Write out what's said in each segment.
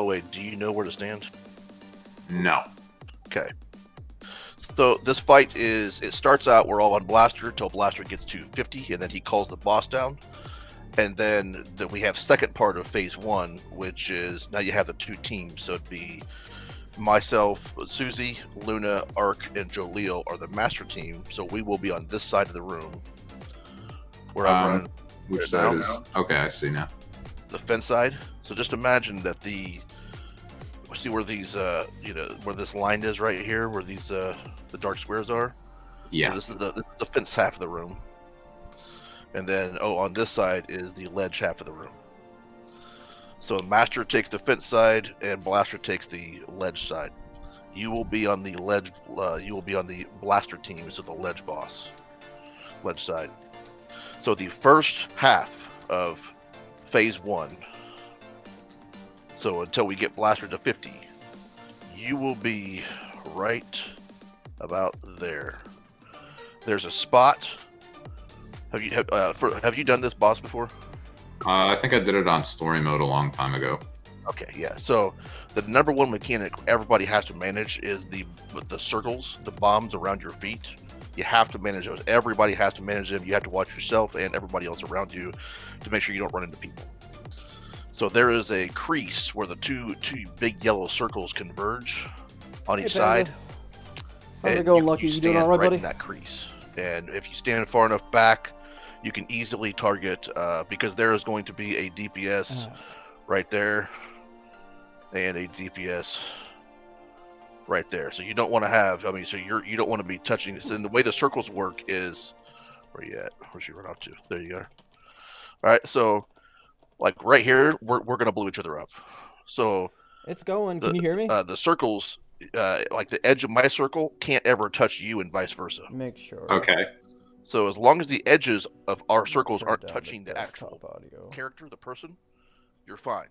the way, do you know where to stand? No. Okay. So this fight it starts out, we're all on Blaster until Blaster gets to 50, and then he calls the boss down. And then we have second part of phase 1, which is now you have the 2 teams. So it'd be myself, Susie, Luna, Ark, and Joleel are the master team. So we will be on this side of the room. Where I'm running. Which side is? Okay, I see now. The fence side. So just imagine that see where these where this line is right here, where these the dark squares are. Yeah. So this is the fence half of the room. And then on this side is the ledge half of the room. So Master takes the fence side and Blaster takes the ledge side. You will be on the ledge. You will be on the Blaster team, so the ledge side. So the first half of phase 1. So until we get Blaster to 50, you will be right about there. There's a spot. Have you done this boss before? I think I did it on story mode a long time ago. Okay, yeah. So the number 1 mechanic everybody has to manage is the circles, the bombs around your feet. You have to manage those. Everybody has to manage them. You have to watch yourself and everybody else around you to make sure you don't run into people. So there is a crease where the two big yellow circles converge on each side. How's it going, Lucky? You doing all right, buddy? In that crease. And if you stand far enough back, you can easily target because there is going to be a DPS right there and a DPS right there. So you don't want to have. I mean, so you don't want to be touching this. And the way the circles work is, where you at? Where'd you run out to? There you are. All right. So, like right here, we're gonna blow each other up. So it's going. Can you hear me? The circles, like the edge of my circle, can't ever touch you, and vice versa. Make sure. Okay. So as long as the edges of our circles aren't touching the actual character, the person, you're fine.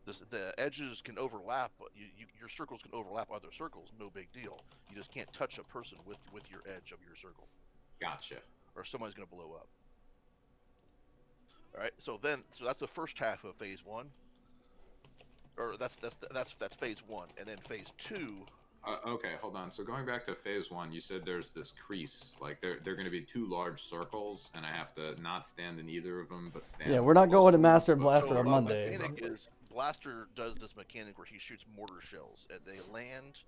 The edges can overlap. Your circles can overlap other circles. No big deal. You just can't touch a person with your edge of your circle. Gotcha. Or somebody's gonna blow up. All right. So that's the first half of phase 1. Or that's phase 1, and then phase 2. Okay, hold on. So going back to phase 1, you said there's this crease. Like they're going to be 2 large circles, and I have to not stand in either of them, but stand. Yeah, we're not going to Master and Blaster on Monday. Mechanic is Blaster does this mechanic where he shoots mortar shells, and they land,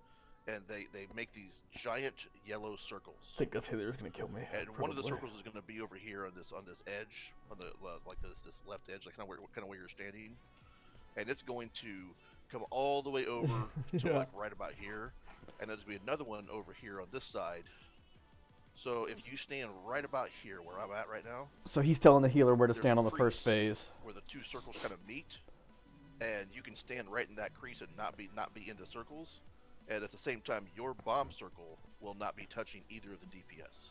and they make these giant yellow circles. I think this hither is going to kill me. And probably. One of the circles is going to be over here on this edge, on the like this left edge, like kind of where you're standing, and it's going to come all the way over to like right about here. And there's going to be another one over here on this side. So if you stand right about here, where I'm at right now. So he's telling the healer where to stand on the first phase. Where the 2 circles kind of meet, and you can stand right in that crease and not be in the circles. And at the same time, your bomb circle will not be touching either of the DPS.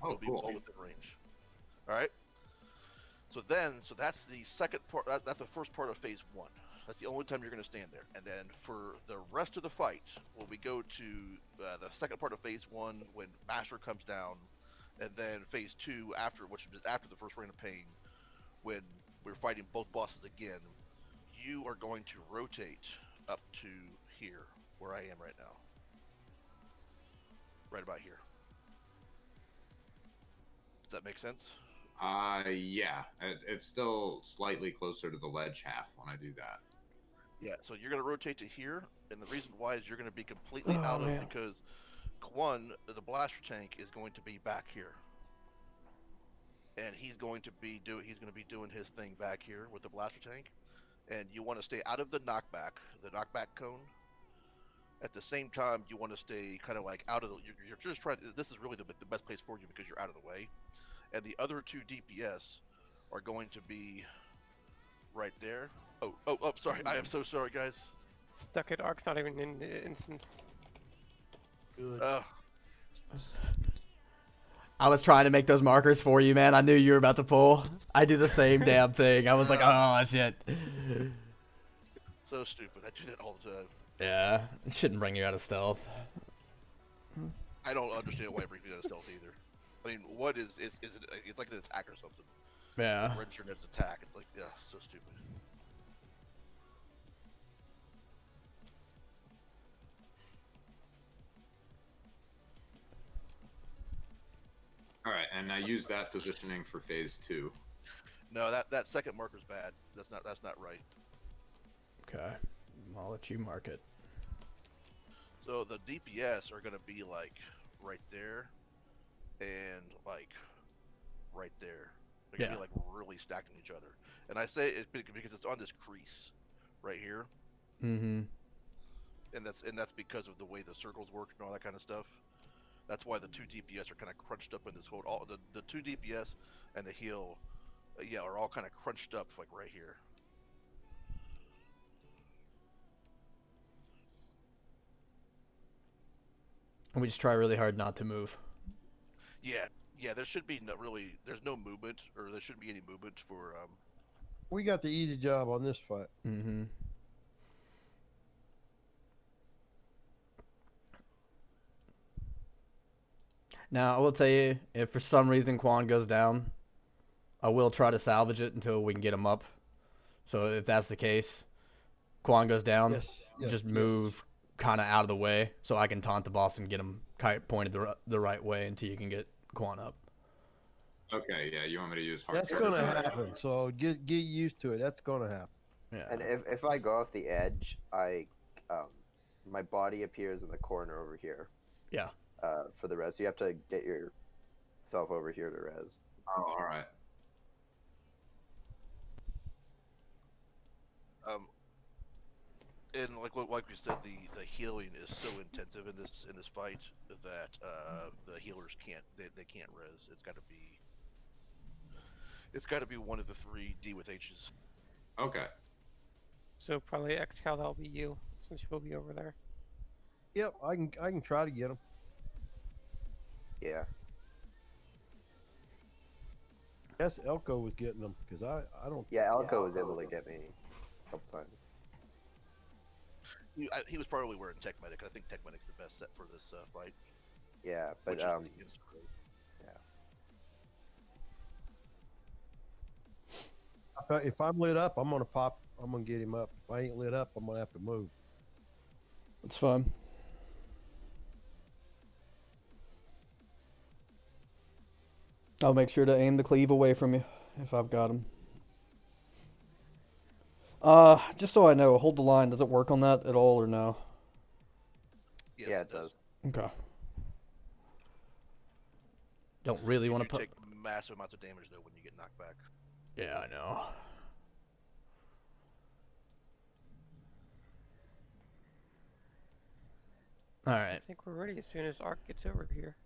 It'll be all within range. All right. So that's the second part. That's the first part of phase 1. That's the only time you're going to stand there. And then for the rest of the fight, when we go to the second part of phase 1, when Master comes down, and then phase 2 which is after the first Reign of Pain, when we're fighting both bosses again, you are going to rotate up to here, where I am right now. Right about here. Does that make sense? Yeah. It's still slightly closer to the ledge half when I do that. Yeah, so you're going to rotate to here, and the reason why is you're going to be completely out of because one, the blaster tank is going to be back here, and he's going to be doing his thing back here with the blaster tank, and you want to stay out of the knockback cone. At the same time, you want to stay kind of like out of the. You're just trying. This is really the best place for you because you're out of the way, and the other 2 DPS are going to be right there. Oh, sorry. I am so sorry, guys. Stuck at Ark's not even in the instance. Good. I was trying to make those markers for you, man. I knew you were about to pull. I do the same damn thing. I was like, oh, shit. So stupid. I do that all the time. Yeah, it shouldn't bring you out of stealth. I don't understand why it brings me out of stealth either. I mean, what is it? It's like an attack or something. Yeah. Registering as attack. It's like, yeah, so stupid. and I use that positioning for phase 2. No, that second marker's bad. That's not right. Okay. I'll let you mark it. So the DPS are gonna be like right there, and like right there. They're gonna be like really stacked on each other. And I say it because it's on this crease right here, Mm-hmm. and that's because of the way the circles work and all that kind of stuff. That's why the 2 DPS are kind of crunched up in this hold. All the 2 DPS and the heal, yeah, are all kind of crunched up like right here. And we just try really hard not to move. Yeah. There should be there's no movement, or there shouldn't be any movement for. We got the easy job on this fight. Mm-hmm. Now, I will tell you, if for some reason Quan goes down, I will try to salvage it until we can get him up. So if that's the case, Quan goes down, Yes, just move kind of out of the way so I can taunt the boss and get him pointed the right way until you can get Quan up. Okay, yeah, you want me to use hard That's character gonna direction? happen. So get used to it. That's gonna happen. Yeah. And if I go off the edge, my body appears in the corner over here. Yeah. For the res, you have to get yourself over here to res. Oh, all right. And like we said, the healing is so intensive in this fight that the healers they can't res. It's got to be one of the 3 D with H's. Okay. So probably Xcal, that'll be you, since you'll be over there. Yep, I can try to get him. Yeah. Yes, Elko was getting them because I don't. Yeah, Elko was able to get me a couple times. He was probably wearing Tech Medic. I think Tech Medic's the best set for this fight. Yeah, but Which is the instant raid. If I'm lit up, I'm gonna pop. I'm gonna get him up. If I ain't lit up, I'm gonna have to move. It's fun. I'll make sure to aim the cleave away from you if I've got him. Just so I know, hold the line. Does it work on that at all or no? Yes, Yeah, it does. Okay. Don't really want to put. Take massive amounts of damage though when you get knocked back. Yeah, I know. All right. I think we're ready as soon as Ark gets over here.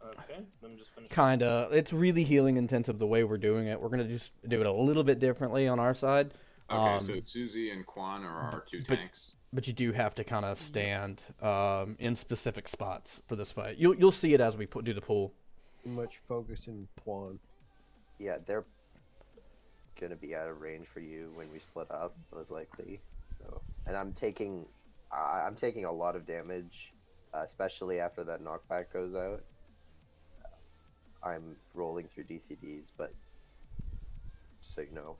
Okay, let me just finish. Kinda. It's really healing intensive the way we're doing it. We're gonna just do it a little bit differently on our side. Okay, so Susie and Quan are our 2 tanks. But you do have to kind of stand in specific spots for this fight. You'll see it as we do the pool. Too much focus in Quan. Yeah, they're gonna be out of range for you when we split up, most likely. So, and I'm taking a lot of damage, especially after that knockback goes out. I'm rolling through DCDs, but so you know.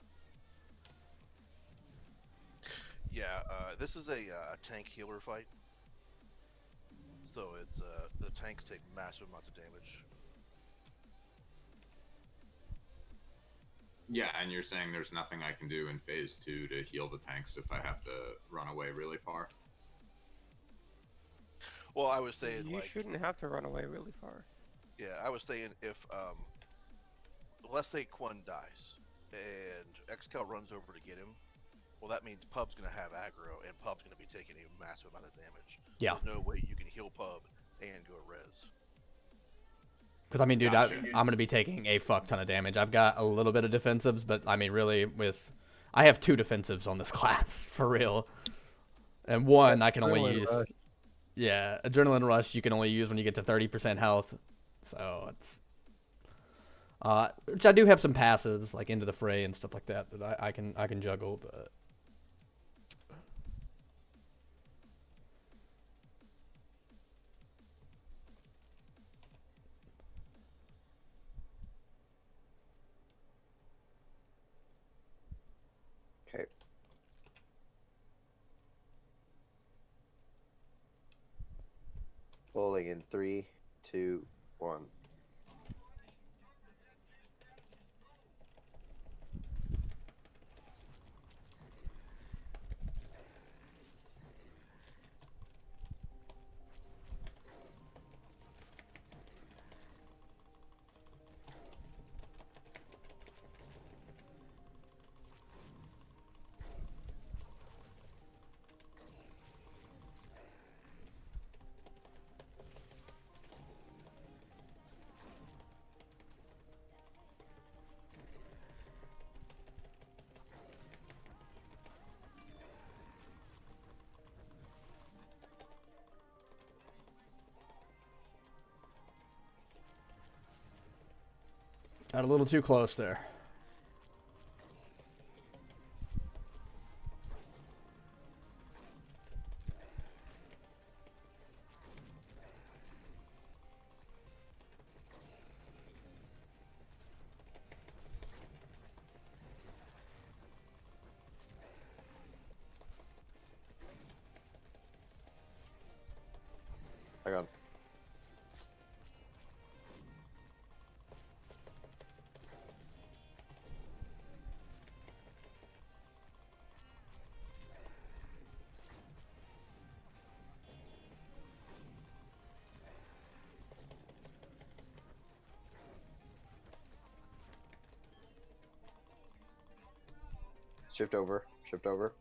Yeah, this is a tank healer fight. So it's the tanks take massive amounts of damage. Yeah, and you're saying there's nothing I can do in phase 2 to heal the tanks if I have to run away really far? Well, I was saying You like shouldn't have to run away really far. yeah, I was saying if let's say Quan dies and Xcal runs over to get him, well that means Pub's gonna have aggro and Pub's gonna be taking a massive amount of damage. Yeah. There's no way you can heal Pub and go res. Because, I mean, dude, Gotcha. I'm going to be taking a fuck ton of damage. I've got a little bit of defensives, but, I mean, really, I have 2 defensives on this class, for real. And one I can only Adrenaline use. rush. Yeah, Adrenaline Rush you can only use when you get to 30% health. So, it's... which I do have some passives, like Into the Fray and stuff like that I can juggle, but... Okay. Rolling in 3, 2, 1. Got a little too close there. Hang on. Shift over. Shift over.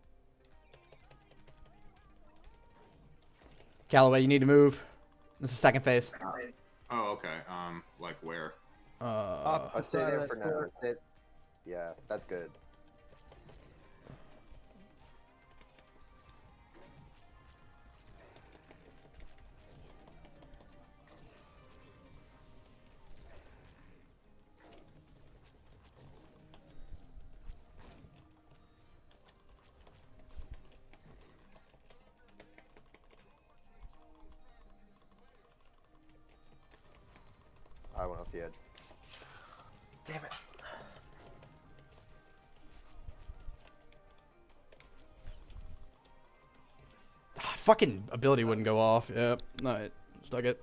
Callaway, you need to move. This is second phase. Oh, okay. Like where? I'll stay Outside there that for now. door. Yeah, that's good. I went off the edge. Damn it. Fucking ability wouldn't go off. Yep. No, it stuck it.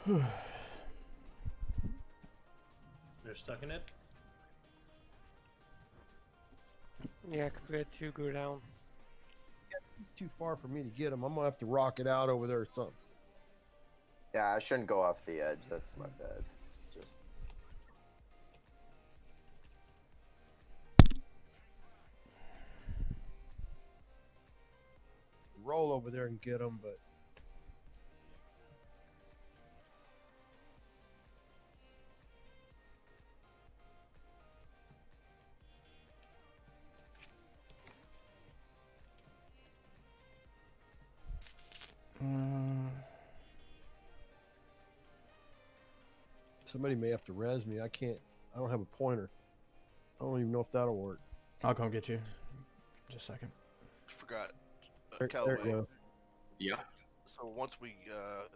They're stuck in it. Yeah, because we had 2 go down. Too far for me to get him. I'm gonna have to rock it out over there or something. Yeah, I shouldn't go off the edge. That's my bad. Just Roll over there and get him, but somebody may have to res me. I can't. I don't have a pointer. I don't even know if that'll work. I'll come get you. Just a second. Forgot. There Callaway. you go. Yeah. So once we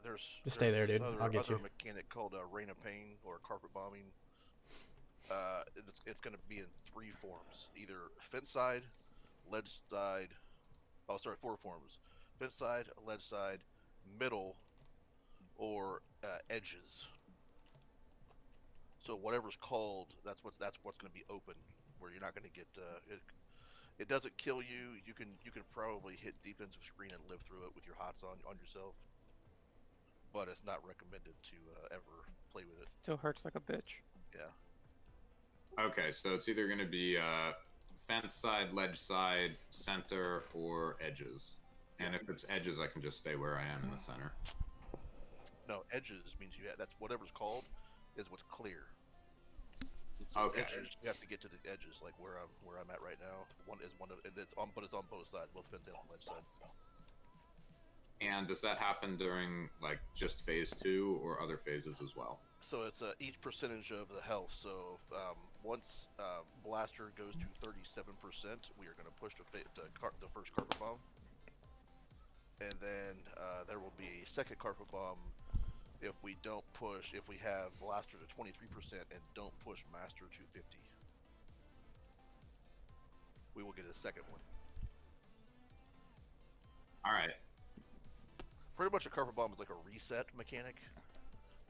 there's Just stay there, this dude. Other, I'll get other you. mechanic called Rain of Pain or carpet bombing. It's going to be in 3 forms: either fence side, ledge side. Oh, sorry, 4 forms: fence side, ledge side, middle, or edges. So whatever's called, that's what's going to be open, where you're not going to get. It doesn't kill you. You can probably hit defensive screen and live through it with your hots on yourself. But it's not recommended to ever play with it. Still hurts like a bitch. Yeah. Okay, so it's either going to be fence side, ledge side, center, or edges. And if it's edges, I can just stay where I am in the center. No, edges means that's whatever's called is what's clear. So Okay. edges, you have to get to the edges, like where I'm at right now. One of it's on, but it's on both sides, both fence and ledge side. And does that happen during like just phase 2 or other phases as well? So it's each percentage of the health. So if, once blaster goes to 37%, we are going to push the first carpet bomb, and then there will be a second carpet bomb if we don't push. If we have blaster to 23% and don't push master to 50, we will get a second one. All right. pretty much a carpet bomb is like a reset mechanic.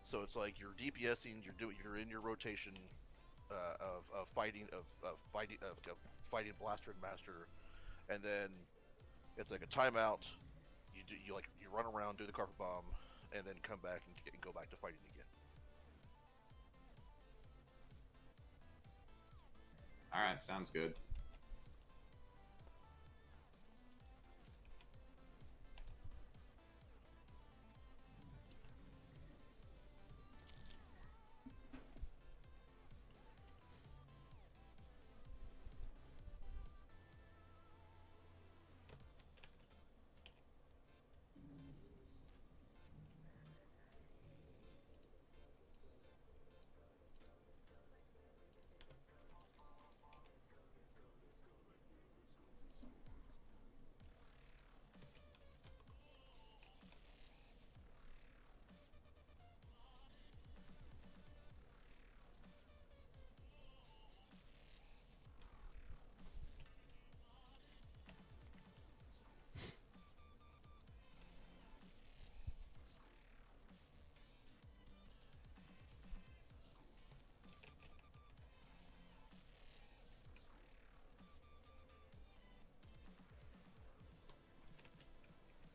So it's like you're DPSing, you're in your rotation of fighting blaster and master, and then it's like a timeout. You run around, do the carpet bomb, and then come back and go back to fighting again. All right, sounds good.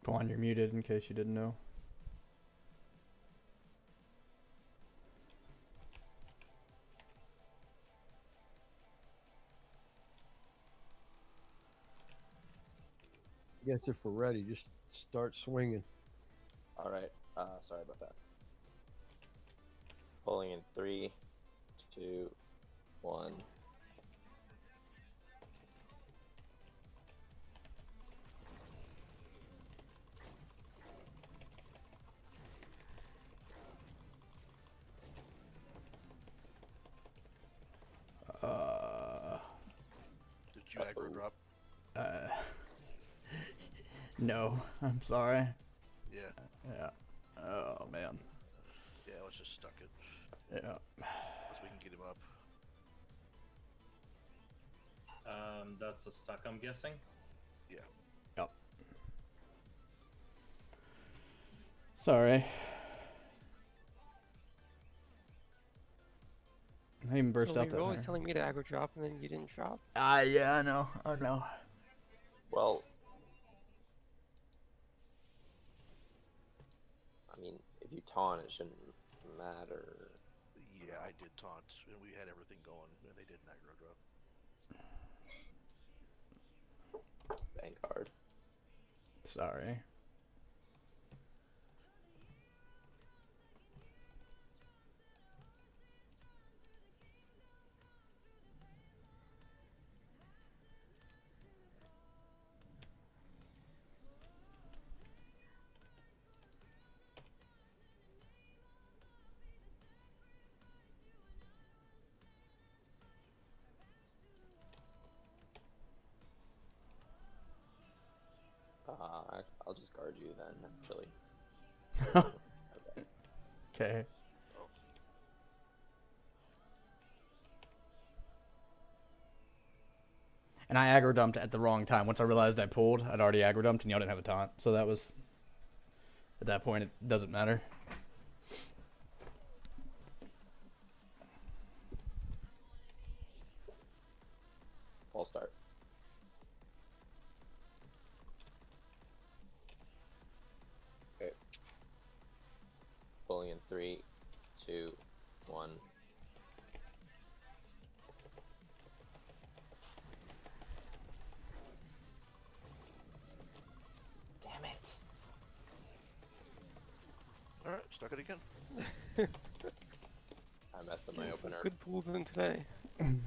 Go on, you're muted in case you didn't know. I guess if we're ready, just start swinging. All right. Sorry about that. Pulling in 3, 2, 1. Did you aggro drop? No, I'm sorry. Yeah. Yeah. Oh man. Yeah, let's just stuck it. Yeah. Unless we can get him up. That's a stuck, I'm guessing. Yeah. Yep. Sorry. I even burst so out you're that always fire. telling me to aggro drop and then you didn't drop. Yeah, I know. I know. Well, I mean, if you taunt, it shouldn't matter. Yeah, I did taunt, and we had everything going, and they didn't aggro drop. Vanguard. Sorry. I'll just guard you then, actually. Okay. Okay. And I aggro dumped at the wrong time. Once I realized I pulled, I'd already aggro dumped, and y'all didn't have a taunt. So that was, at that point, it doesn't matter. False start. Okay. Pulling in 3, 2, 1. Damn it. Alright, stuck it again. I messed up my Some opener. good pulls in today. I'm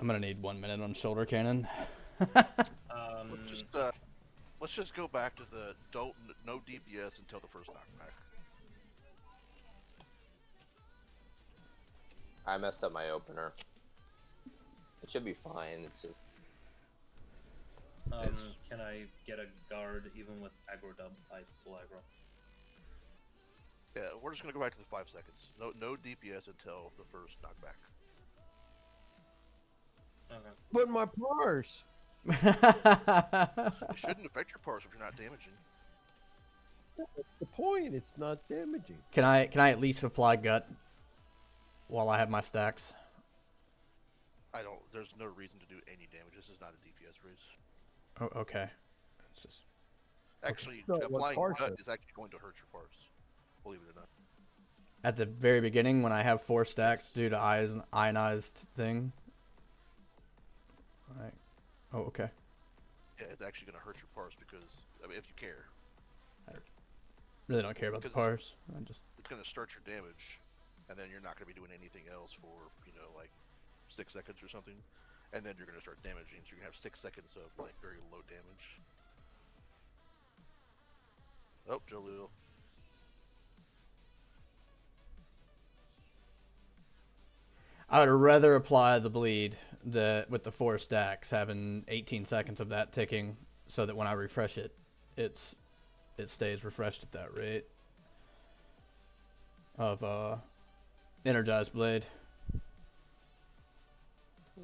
gonna need 1 minute on shoulder cannon. Let's just go back to the no DPS until the first knockback. I messed up my opener. It should be fine, it's just... Can I get a guard even with aggro dub? I full aggro. Yeah, we're just gonna go back to the 5 seconds. No DPS until the first knockback. Okay. But my parse. It shouldn't affect your parse if you're not damaging. That's the point. It's not damaging. Can I at least apply gut while I have my stacks? There's no reason to do any damage. This is not a DPS race. Oh, okay. It's just Actually, No, what applying parse gut is? is actually going to hurt your parse. Believe it or not. at the very beginning when I have 4 stacks due to ionized thing. Alright. Oh, okay. Yeah, it's actually going to hurt your parse because, I mean, if you care. Really don't care about the parse. It's going to start your damage, and then you're not going to be doing anything else for, like 6 seconds or something. And then you're going to start damaging, so you're going to have 6 seconds of, like, very low damage. Oh, Jaleel. I would rather apply the bleed with the 4 stacks, having 18 seconds of that ticking, so that when I refresh it, it stays refreshed at that rate of energized blade.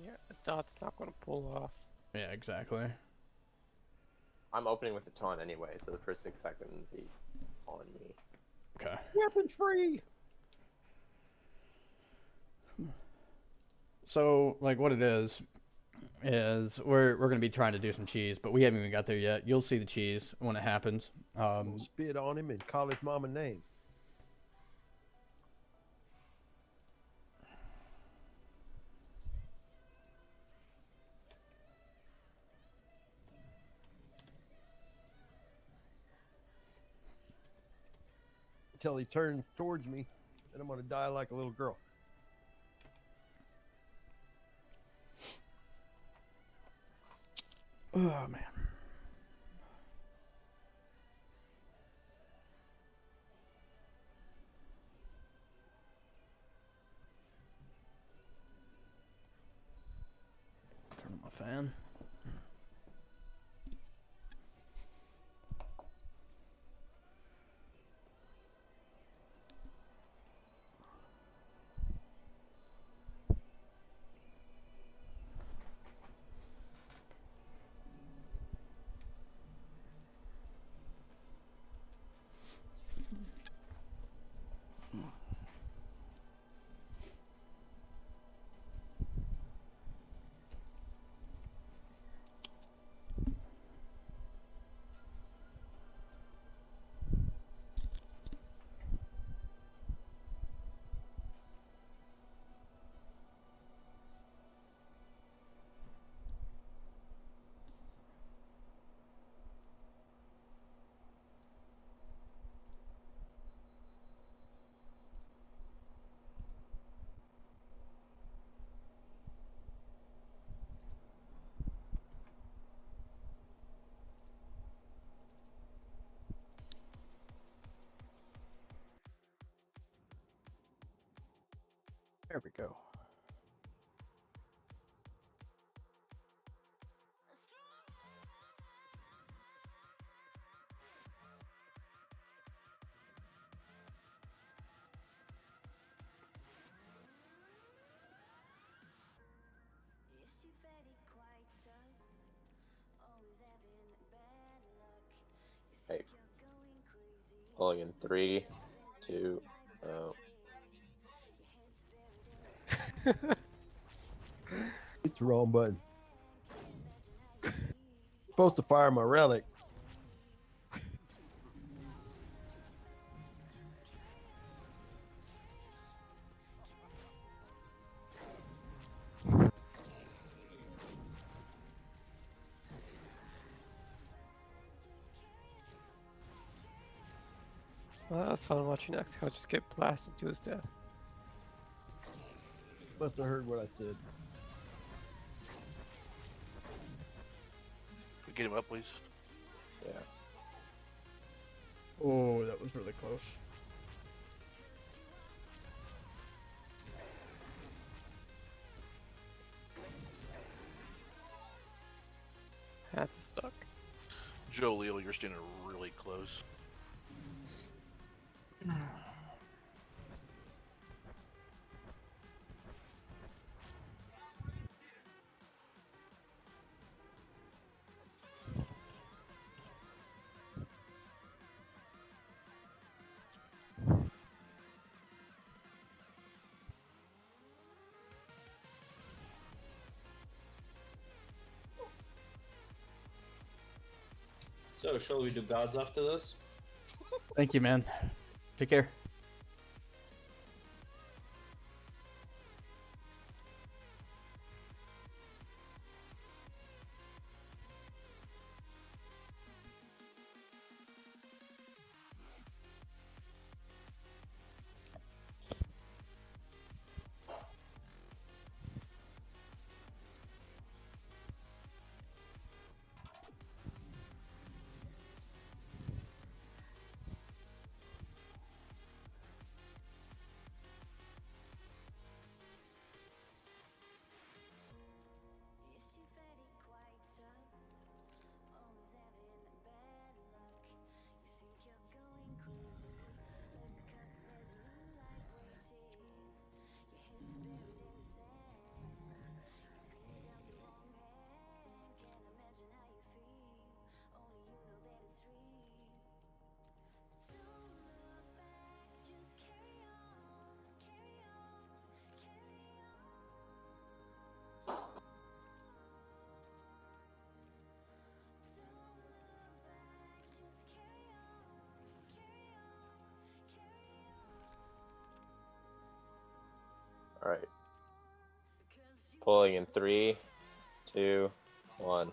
Yeah, the dot's not going to pull off. Yeah, exactly. I'm opening with the taunt anyway, so the first 6 seconds he's on me. Okay. Weapons free. So, like, what it is we're gonna be trying to do some cheese, but we haven't even got there yet. You'll see the cheese when it happens. We'll spit on him and call his mama names. Until he turns towards me, and I'm gonna die like a little girl. Oh man. Turn on my fan. There we go. Hey. Pulling in 3, 2, oh. It's the wrong button. Supposed to fire my relic. Well, that's fun watching Xcode just get blasted to his death. Must have heard what I said. Get him up, please. Yeah. Oh, that was really close. That's stuck. Jaleel, you're standing really close. So, shall we do gods after this? Thank you, man. Take care. All right. Pulling in 3, 2, 1.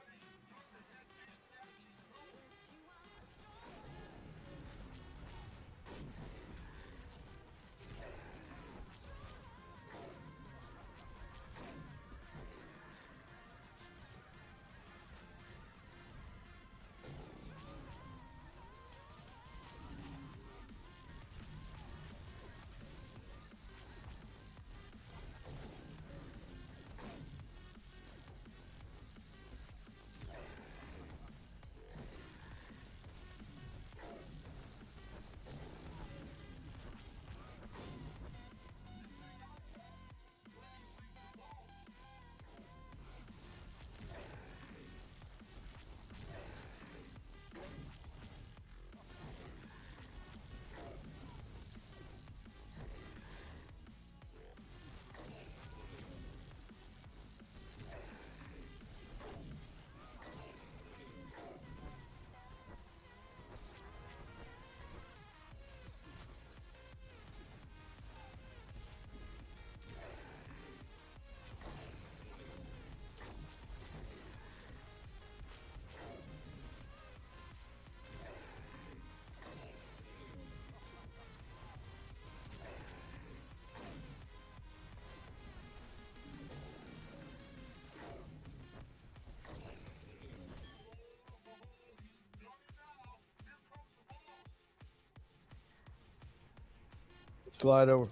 Slide over.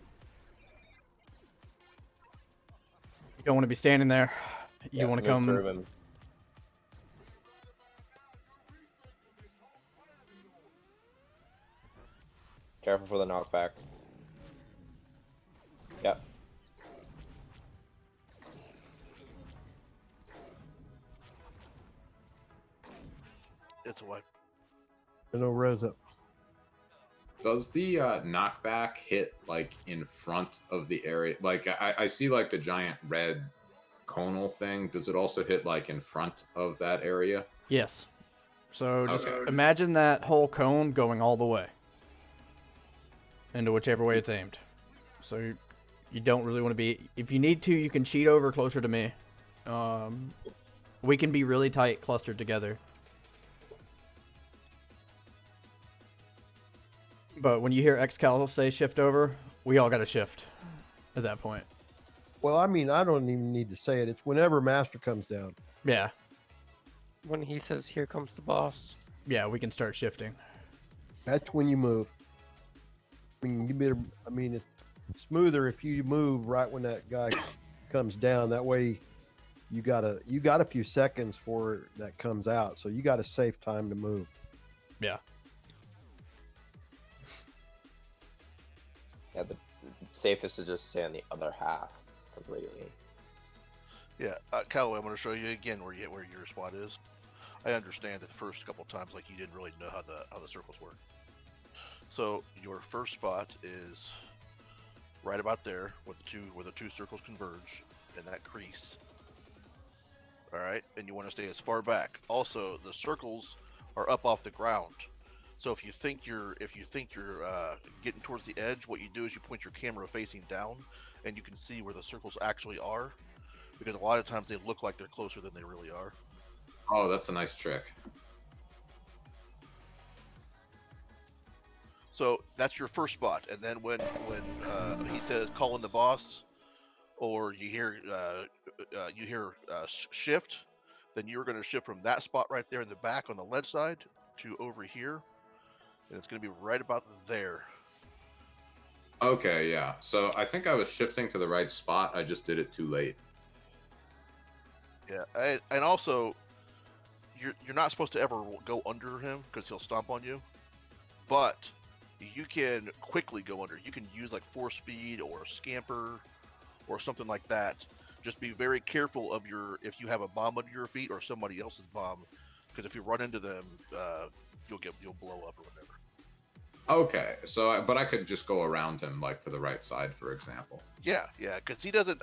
You don't want to be standing there. You Yeah, want to move come. through him. Careful for the knockback. Yep. It's a wipe. And no res up. Does the knockback hit like in front of the area? Like I see like the giant red conal thing. Does it also hit like in front of that area? Yes. So just Okay. imagine that whole cone going all the way into whichever way it's aimed. So you don't really want to be. If you need to, you can cheat over closer to me. We can be really tight clustered together. But when you hear Excal say shift over, we all got to shift at that point. Well, I mean, I don't even need to say it. It's whenever Master comes down. Yeah. When he says, "Here comes the boss." Yeah, we can start shifting. That's when you move. I mean, you better. I mean, it's smoother if you move right when that guy comes down. That way, you got a few seconds for that comes out, so you got a safe time to move. Yeah. Yeah, the safest is just stay on the other half completely. Yeah, Callaway, I'm going to show you again where your spot is. I understand that the first couple times, like, you didn't really know how the circles work. So your first spot is right about there, where the two circles converge in that crease. All right, and you want to stay as far back. Also, the circles are up off the ground. So if you think you're getting towards the edge, what you do is you point your camera facing down, and you can see where the circles actually are, because a lot of times they look like they're closer than they really are. Oh, that's a nice trick. So that's your first spot, and then when he says call in the boss, or you hear shift, then you're going to shift from that spot right there in the back on the ledge side to over here, and it's going to be right about there. Okay, yeah. So I think I was shifting to the right spot. I just did it too late. Yeah, and also you're not supposed to ever go under him because he'll stomp on you, but you can quickly go under. You can use like force speed or scamper or something like that. Just be very careful of if you have a bomb under your feet or somebody else's bomb, because if you run into them, you'll blow up or whatever. Okay, so but I could just go around him, like to the right side, for example. Yeah, because he doesn't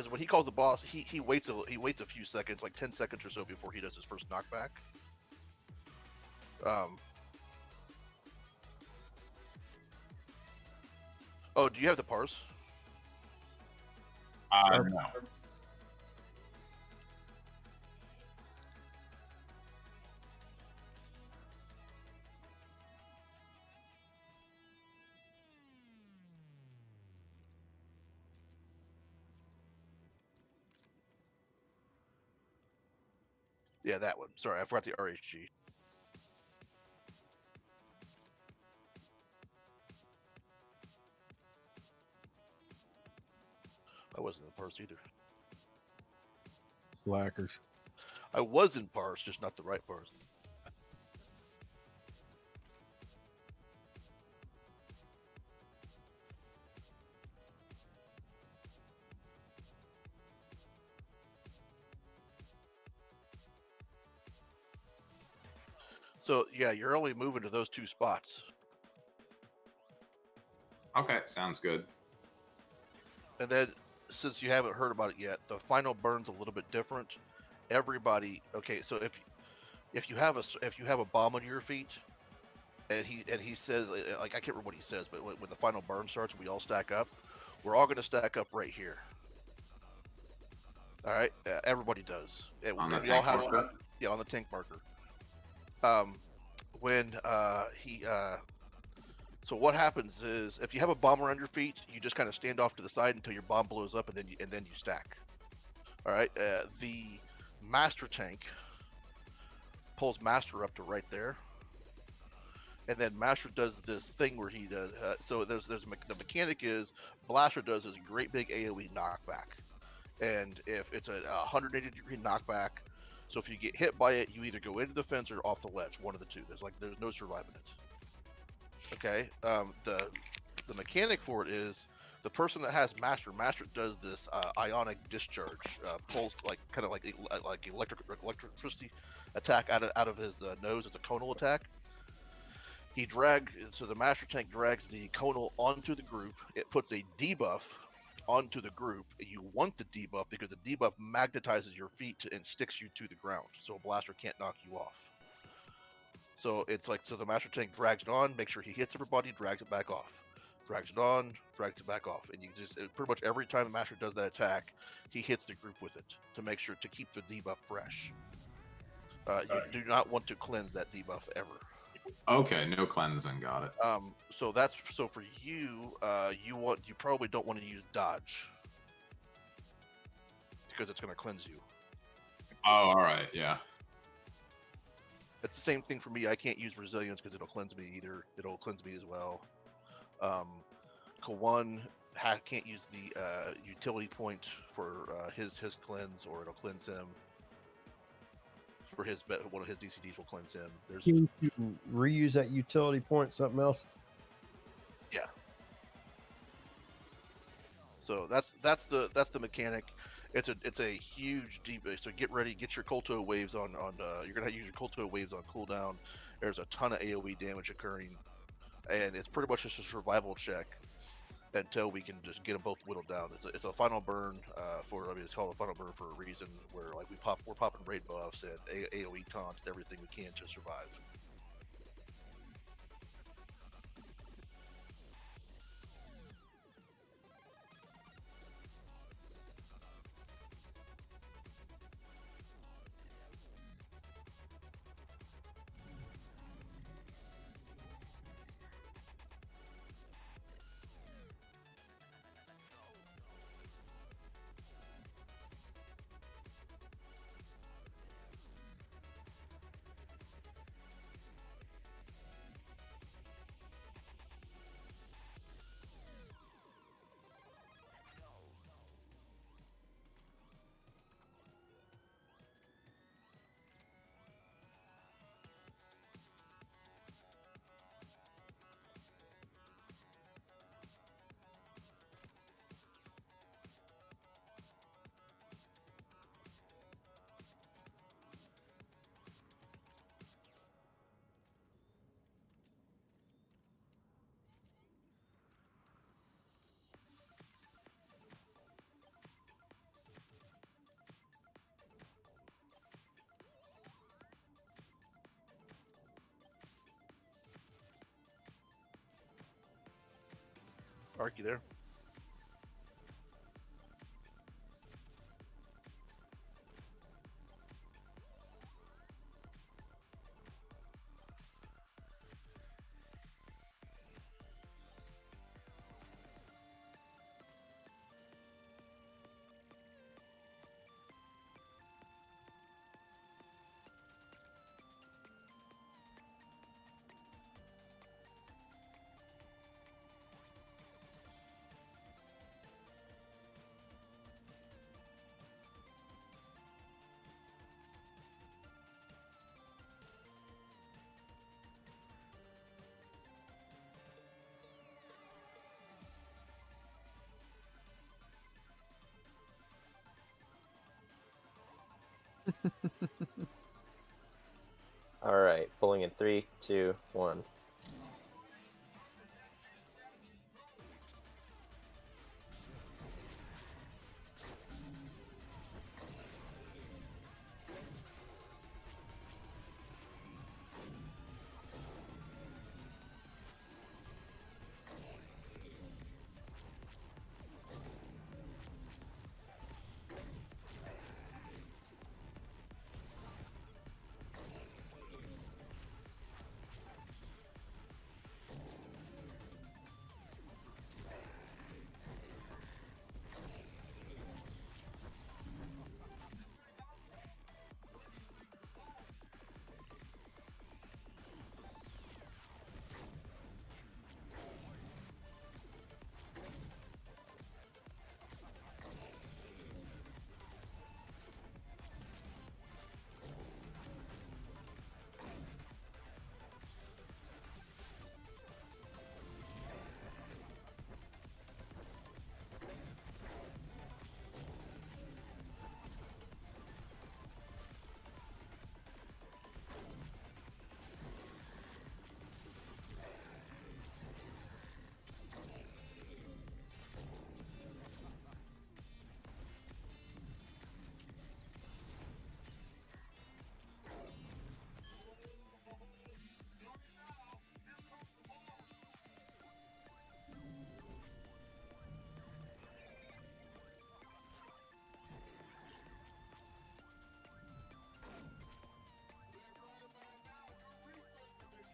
when he calls the boss, he waits a few seconds, like 10 seconds or so before he does his first knockback. Oh, do you have the parse? No. Yeah, that one. Sorry, I forgot the RHG. I wasn't in parse either. Slackers. I was in parse, just not the right parse. So yeah, you're only moving to those two spots. Okay, sounds good. And then, since you haven't heard about it yet, the final burn's a little bit different. Everybody, okay, so if you have a bomb under your feet, and he says, like, I can't remember what he says, but when the final burn starts, we all stack up. We're all going to stack up right here. All right, everybody does. On the we all tank have marker? Yeah, on the tank marker. When so what happens is, if you have a bomber on your feet, you just kind of stand off to the side until your bomb blows up, and then you stack. All right. The master tank pulls master up to right there, and then master does this thing where he does. So the mechanic is blaster does this great big AOE knockback, and if it's a 180-degree knockback, so if you get hit by it, you either go into the fence or off the ledge, one of the two. There's no surviving it. Okay, the mechanic for it is the person that has master does this ionic discharge, pulls kind of like electricity attack out of his nose. It's a conal attack. So the master tank drags the conal onto the group. It puts a debuff onto the group. You want the debuff because the debuff magnetizes your feet and sticks you to the ground, so a blaster can't knock you off. So it's like, so the master tank drags it on, makes sure he hits everybody, drags it back off. Drags it on, drags it back off. And you just, pretty much every time the master does that attack, he hits the group with it to make sure to keep the debuff fresh. You do not want to cleanse that debuff ever. Okay, no cleansing, got it. So for you, you probably don't want to use dodge, because it's going to cleanse you. Oh, all right, yeah. It's the same thing for me. I can't use resilience because it'll cleanse me either. It'll cleanse me as well. Kawan can't use the utility point for his cleanse, or it'll cleanse him. For one of his DCDs will cleanse him. Can you reuse that utility point something else? Yeah. So that's the mechanic. It's a huge deep. So get ready, get your Kolto waves on. You're gonna use your Kolto waves on cooldown. There's a ton of AOE damage occurring, and it's pretty much just a survival check until we can just get them both whittled down. It's a final burn it's called a final burn for a reason. Where like we're popping raid buffs and AOE taunts and everything we can to survive. Ark, you there? All right, pulling in 3, 2, 1.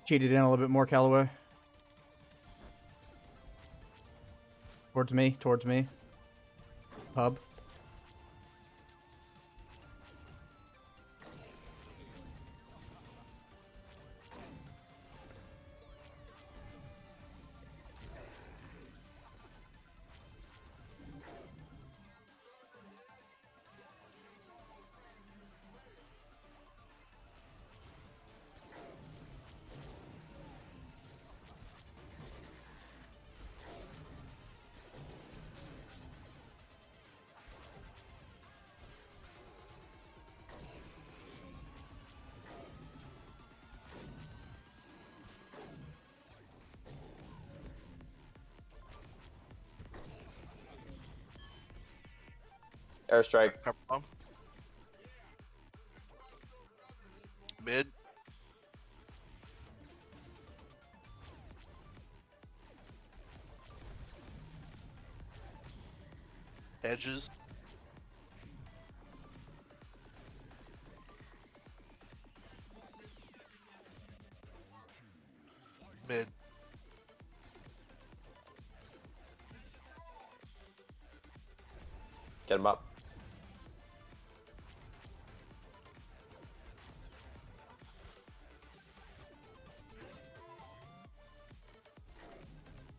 Cheated in a little bit more, Callaway. Towards me, towards me. Pub. Airstrike. Pepper bomb. Mid. Edges. Mid. Get him up.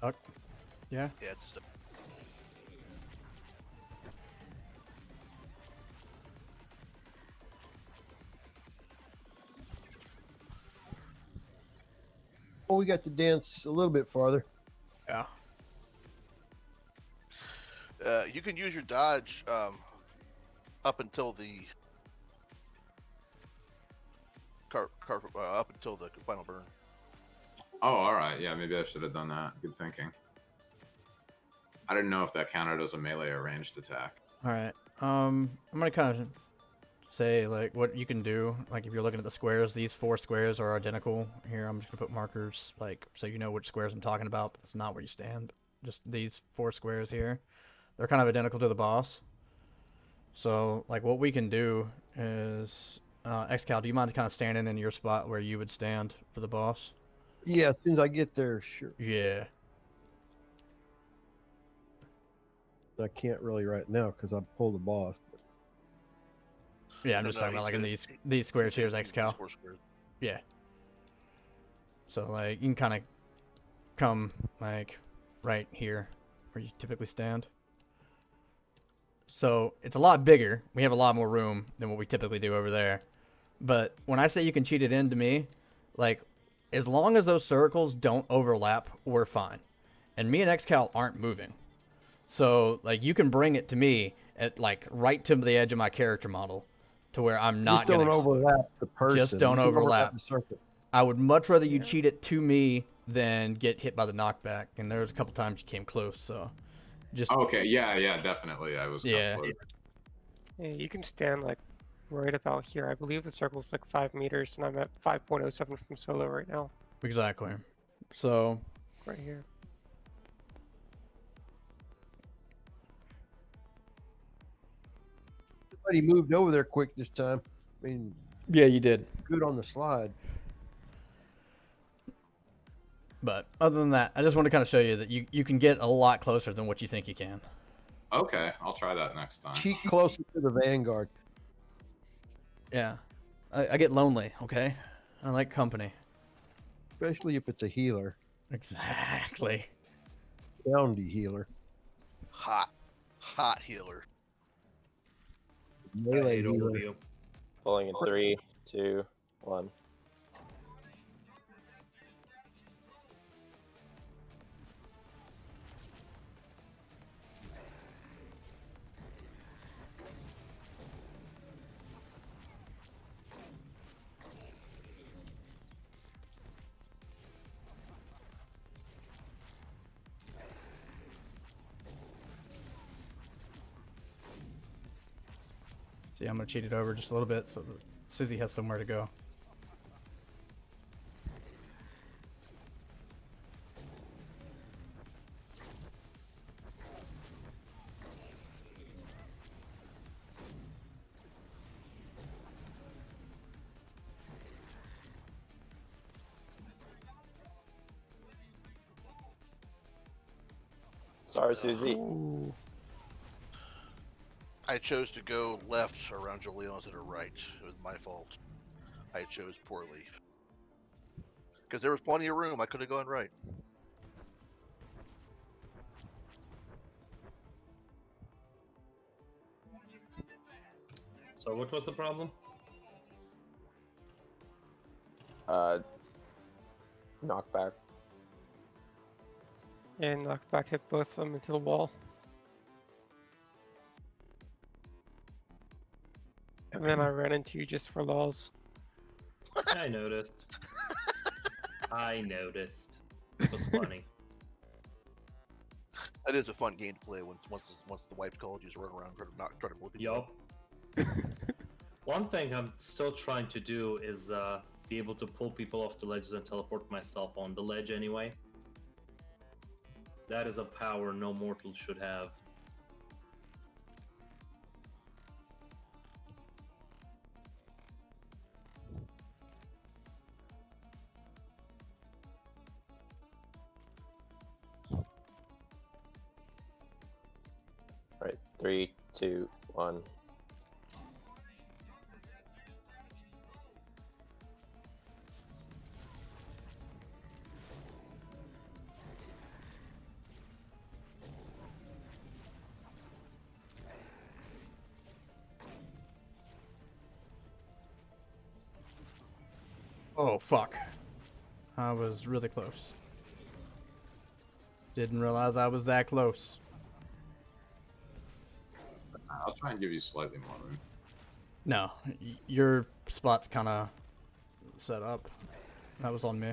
Duck. Yeah. Yeah, it's stuck. Well, we got to dance a little bit farther. Yeah. You can use your dodge up until the up until the final burn. Oh, all right. Yeah, maybe I should have done that. Good thinking. I didn't know if that counted as a melee or ranged attack. All right. I'm gonna kind of say like what you can do. Like if you're looking at the squares, these 4 squares are identical. Here, I'm just gonna put markers like so you know which squares I'm talking about. But it's not where you stand. just these 4 squares here. They're kind of identical to the boss. So, like, what we can do is, XCal, do you mind kind of standing in your spot where you would stand for the boss? Yeah, as soon as I get there, sure. Yeah. I can't really right now because I pulled the boss. But Yeah, I'm No, just no, talking about he's like in gonna- these squares he's here is gonna use XCal. these 4 squares. Yeah. So like you can kind of come like right here where you typically stand. So it's a lot bigger. We have a lot more room than what we typically do over there. But when I say you can cheat it into me, like as long as those circles don't overlap, we're fine. And me and XCal aren't moving. So like you can bring it to me at like right to the edge of my character model to where I'm not just don't gonna overlap the person. Just don't You can overlap. the circuit. I would much rather you Yeah. cheat it to me than get hit by the knockback. And there was a couple times you came close, so just Okay, yeah, definitely. I was Yeah. close. Yeah, you can stand like right about here. I believe the circle's like 5 meters, and I'm at 5.07 from solo right now. exactly. So Right here. But he moved over there quick this time. I mean, yeah, you did. good on the slide. But other than that, I just want to kind of show you that you can get a lot closer than what you think you can. Okay, I'll try that next time. Cheat closer to the Vanguard. Yeah. I get lonely, okay? I like company. Especially if it's a healer. Exactly. Bounty healer. Hot healer. I Melee hate all healer. of you. Pulling in 3, 2, 1. See, I'm gonna cheat it over just a little bit so that Susie has somewhere to go. Sorry, Susie. Ooh. I chose to go left around Julia instead of right. It was my fault. I chose poorly. Because there was plenty of room. I could have gone right. So what was the problem? Knockback. And knockback hit both of them into the wall. And then I ran into you just for lols. I noticed. I noticed. It was funny. That is a fun game to play once the wife's called. You just run around try to blow people. Yup. One thing I'm still trying to do is be able to pull people off the ledges and teleport myself on the ledge anyway. That is a power no mortal should have. Right. 3, 2, 1. Oh, fuck. I was really close. Didn't realize I was that close. I'll try and give you slightly more room. No, your spot's kind of set up. That was on me.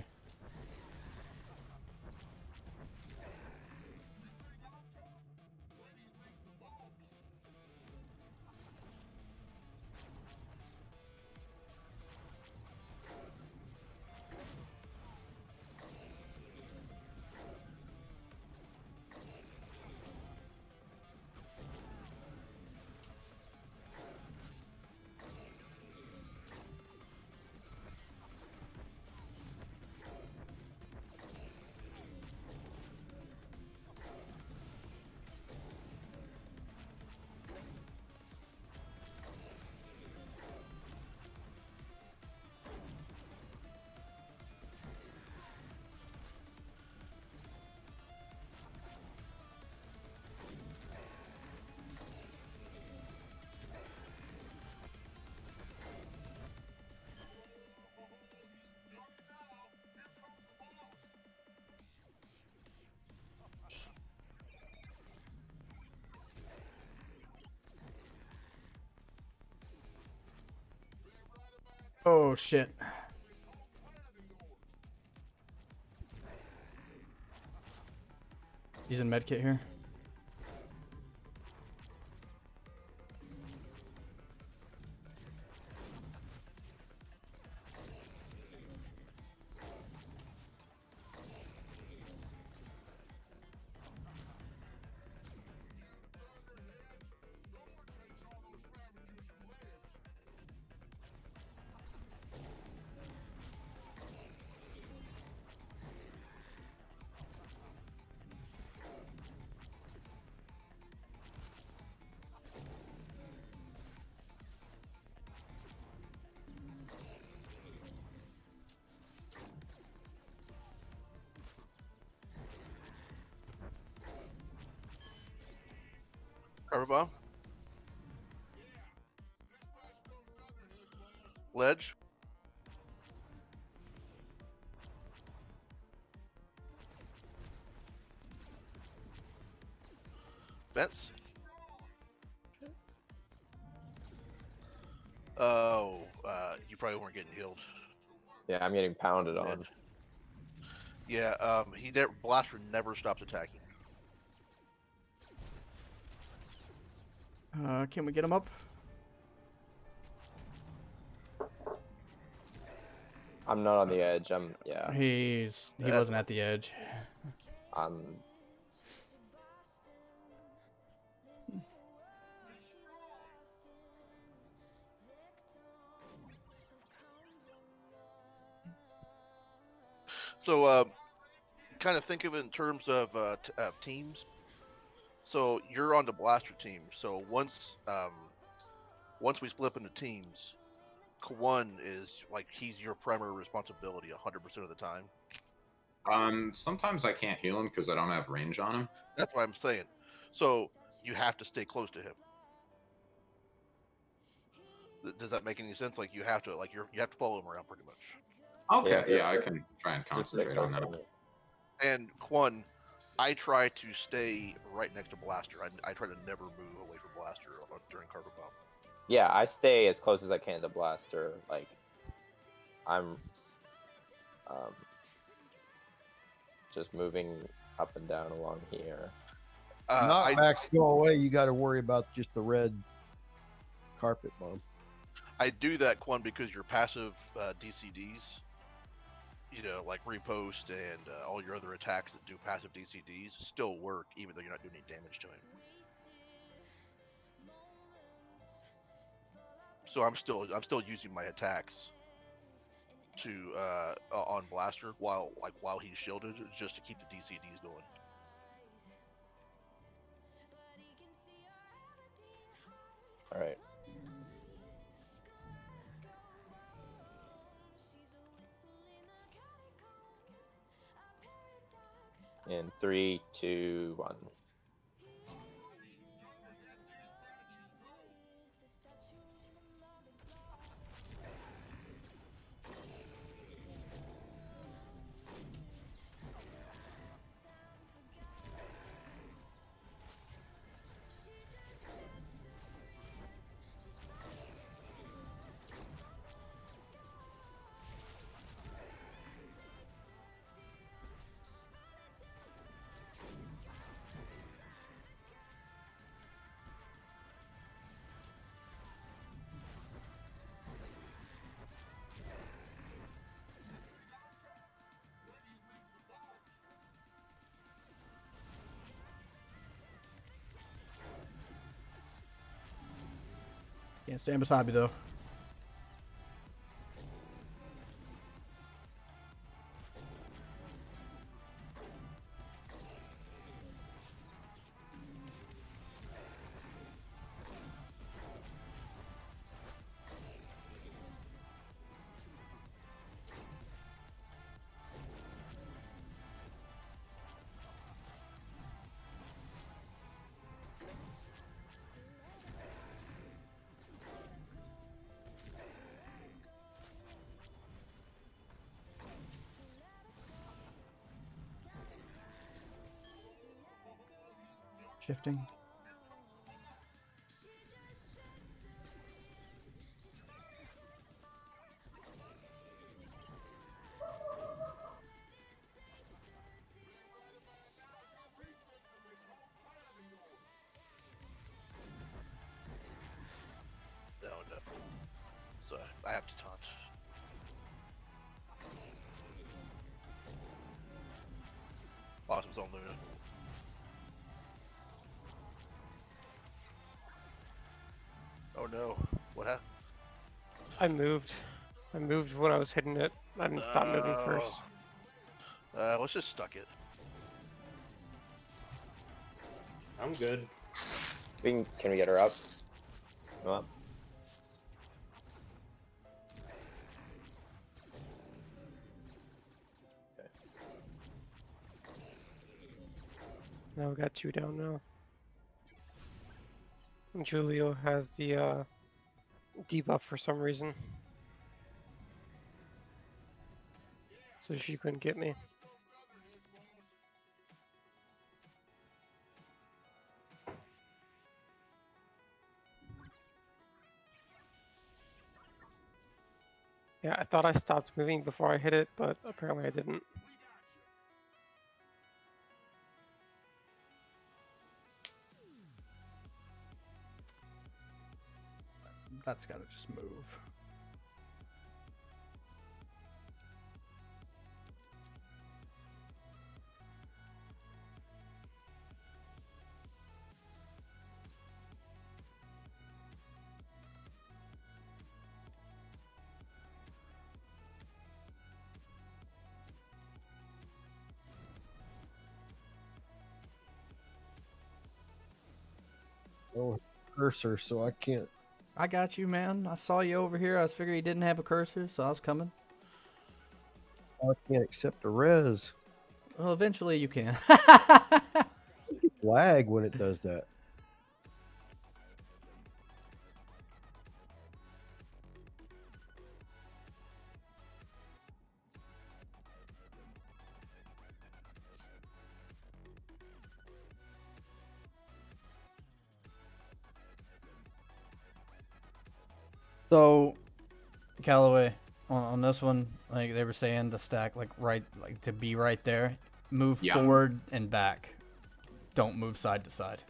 Oh shit. Using medkit here. Cover bomb. Ledge. Fence. Oh, you probably weren't getting healed. Yeah, I'm getting pounded on. Yeah, Blaster never stops attacking. Can we get him up? I'm not on the edge. He wasn't at the edge. I'm. So, kind of think of it in terms of teams. So you're on the Blaster team. So once we split up into teams, One is like he's your primary responsibility 100% of the time. Sometimes I can't heal him because I don't have range on him. That's what I'm saying. So you have to stay close to him. Does that make any sense? Like you have to follow him around pretty much. Okay, yeah, I can try and concentrate on that. And Quan, I try to stay right next to Blaster. I try to never move away from Blaster during Carver Bomb. Yeah, I stay as close as I can to Blaster. Like, I'm just moving up and down along here. Knockbacks go away. You got to worry about just the red carpet bomb. I do that, Quan, because your passive DCDs, like repost and all your other attacks that do passive DCDs still work, even though you're not doing any damage to him. So I'm still using my attacks to on Blaster while he's shielded, just to keep the DCDs going. All right. In 3, 2, 1. Can't stand beside me though. Shifting. was on Luna. Oh no. What happened? I moved. I moved when I was hitting it. I didn't stop moving first. Let's just stuck it. I'm good. Can we get her up? Go up. Okay. Now we got 2 down now. And Julio has the debuff for some reason. So she couldn't get me. Yeah, I thought I stopped moving before I hit it, but apparently I didn't. That's gotta just move. Oh, cursor, so I can't. I got you, man. I saw you over here. I was figuring you didn't have a cursor, so I was coming. I can't accept a res. Well, eventually you can. Lag when it does that. So, Callaway, on this one, like they were saying, to stack like to be right there, move Yeah. forward and back. Don't move side to side.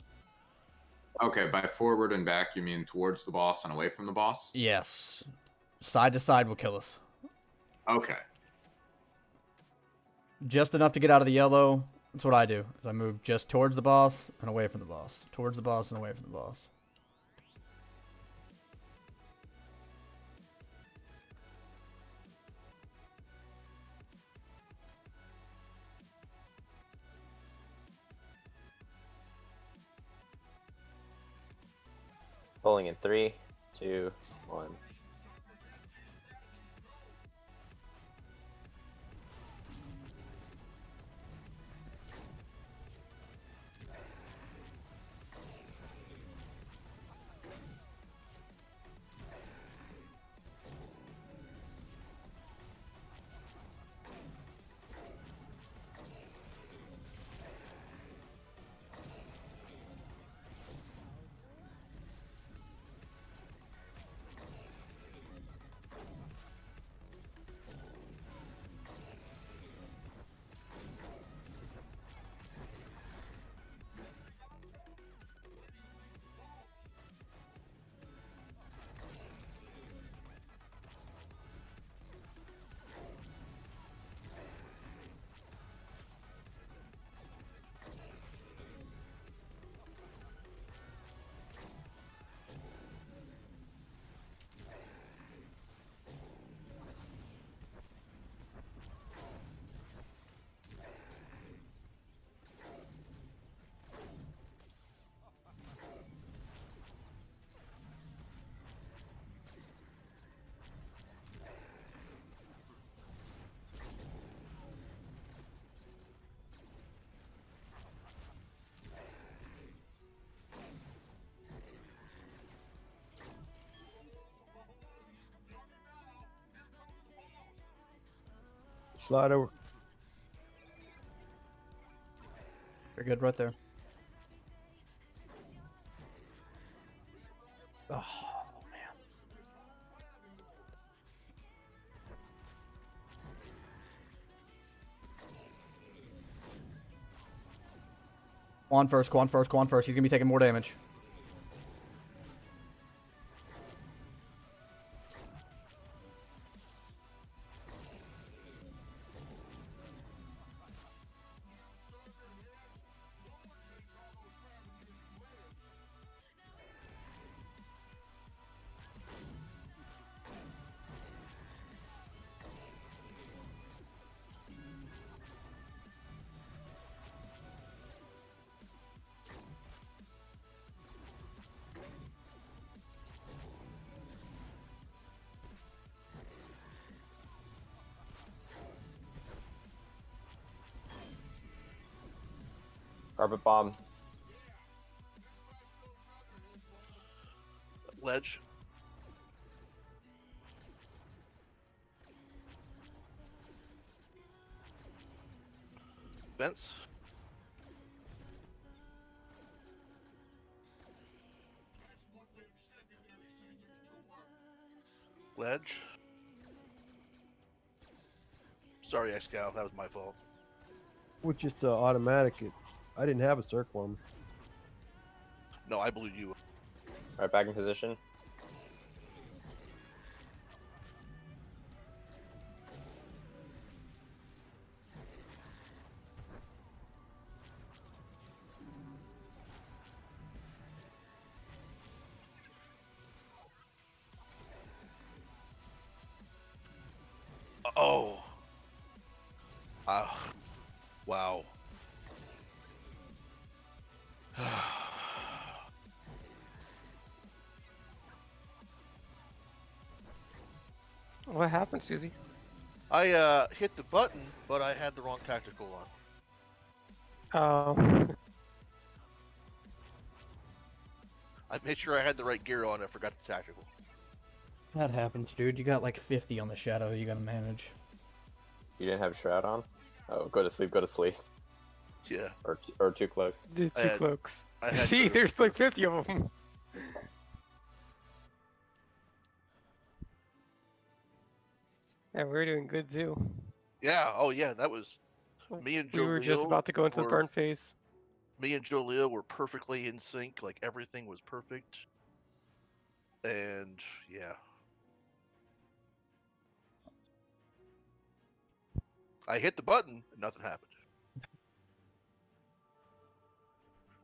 Okay, by forward and back, you mean towards the boss and away from the boss? Yes, side to side will kill us. Okay. Just enough to get out of the yellow. That's what I do. Is I move just towards the boss and away from the boss. Towards the boss and away from the boss. Pulling in 3, 2, 1. Slide over. You're good right there. Oh, man. Quan first, Quan first, Quan first. He's going to be taking more damage. Carpet bomb. Ledge. Fence. Ledge. Sorry, X-Gal, that was my fault. Which just automatic. I didn't have a circle on me. No, I believe you. Right, back in position. Oh. Wow. What happened, Susie? I hit the button, but I had the wrong tactical on. Oh. I made sure I had the right gear on. I forgot the tactical. That happens, dude. You got like 50 on the shadow you gotta manage. You didn't have shroud on? Oh, go to sleep, go to sleep. Yeah. Or two cloaks. The I two had- cloaks. I had See, to- there's like 50 of them. Yeah, we're doing good too. Yeah. Oh, yeah. That was me and We were just Jaleel about to go into the were- burn phase. Me and Jaleel were perfectly in sync. Like everything was perfect. And yeah. I hit the button and nothing happened.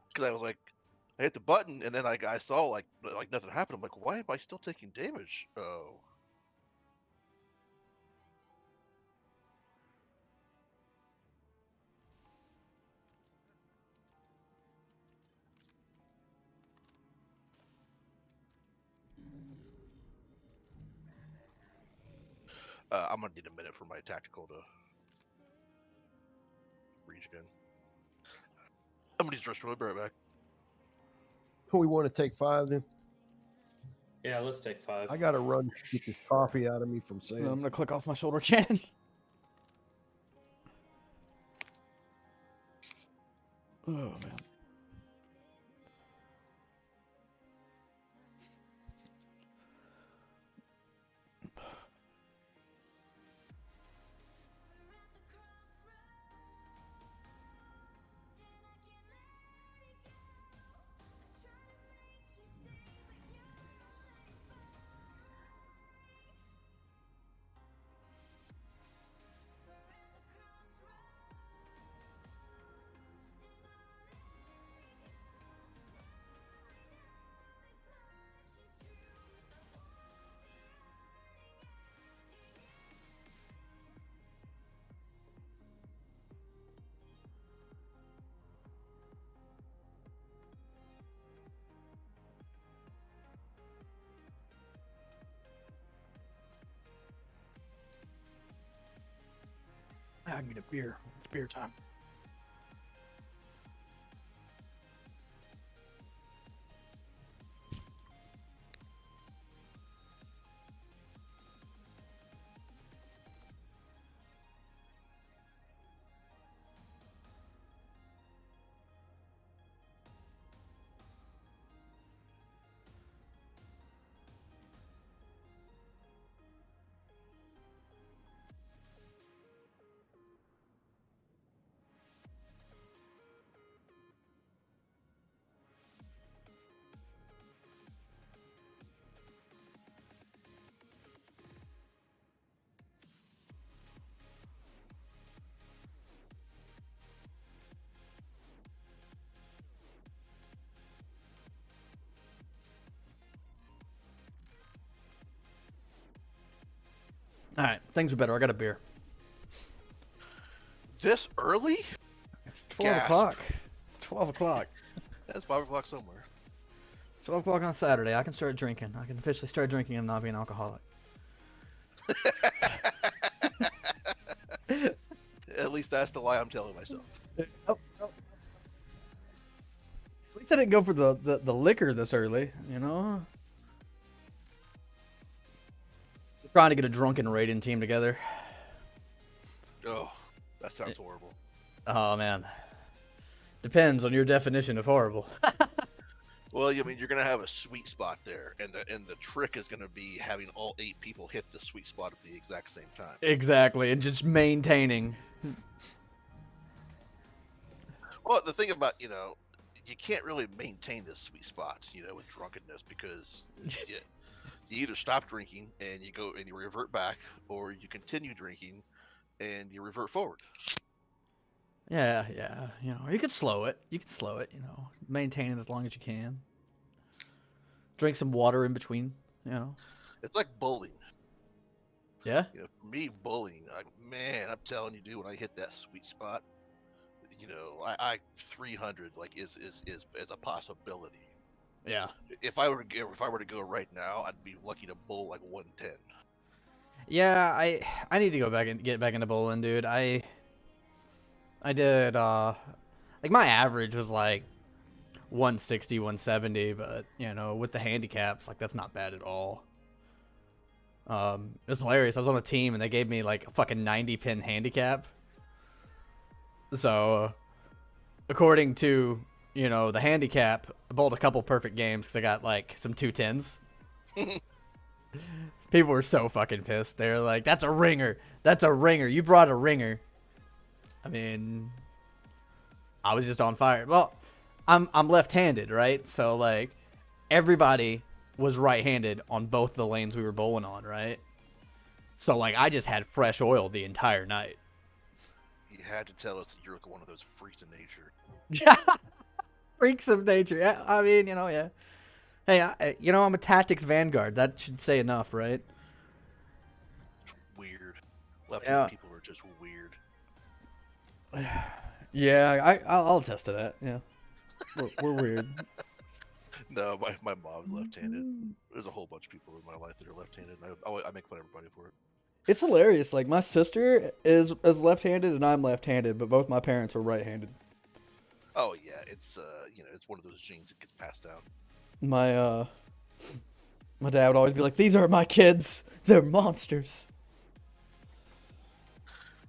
Because I was like, I hit the button and then I saw like nothing happened. I'm like, why am I still taking damage? Oh. I'm gonna need a minute for my tactical to regen. I'm gonna use the restroom. I'll be right back. We want to take 5 then. Yeah, let's take 5. I got to run to get this coffee out of me from I'm Sam's. gonna click off my shoulder cannon. Oh man. I need a beer. It's beer time. All right, things are better. I got a beer. This early? It's 12 Gasp. o'clock. It's 12 o'clock. That's 5 o'clock somewhere. It's 12 o'clock on Saturday. I can start drinking. I can officially start drinking and not be an alcoholic. At least that's the lie I'm telling myself. I didn't go for the liquor this early, you know? Trying to get a drunken Raiden team together. Oh, that sounds horrible. Oh, man. Depends on your definition of horrible. Well, I mean, you're gonna have a sweet spot there, and the trick is gonna be having all 8 people hit the sweet spot at the exact same time. Exactly, and just maintaining. Well, the thing about, you can't really maintain this sweet spot, with drunkenness, because you either stop drinking and you go and you revert back, or you continue drinking and you revert forward. Yeah, you could slow it. Maintain it as long as you can. Drink some water in between, It's like bowling. Yeah? For me, bowling, man, I'm telling you, dude, when I hit that sweet spot, I 300 is a possibility. Yeah. If I were to go right now, I'd be lucky to bowl like 110. Yeah, I need to go back and get back into bowling, dude. I did like my average was like 160, 170, but with the handicaps, like that's not bad at all. It's hilarious. I was on a team and they gave me like a fucking 90 pin handicap. So according to, the handicap, I bowled a couple perfect games because I got like some 210s. People were so fucking pissed. They're like, that's a ringer. That's a ringer. You brought a ringer. I mean, I was just on fire. Well, I'm left-handed, right? So like everybody was right-handed on both the lanes we were bowling on, right? So like I just had fresh oil the entire night. You had to tell us that you're like one of those freaks of nature. Yeah, freaks of nature. Yeah, I mean, yeah. Hey, I'm a tactics vanguard. That should say enough, right? Weird. Left-handed people are just weird. Yeah, I'll attest to that. Yeah, we're weird. No, my mom's left-handed. There's a whole bunch of people in my life that are left-handed, and I make fun of everybody for it. It's hilarious. Like my sister is left-handed and I'm left-handed, but both my parents are right-handed. Oh yeah, it's it's one of those genes that gets passed down. My dad would always be like, "These aren't my kids. They're monsters."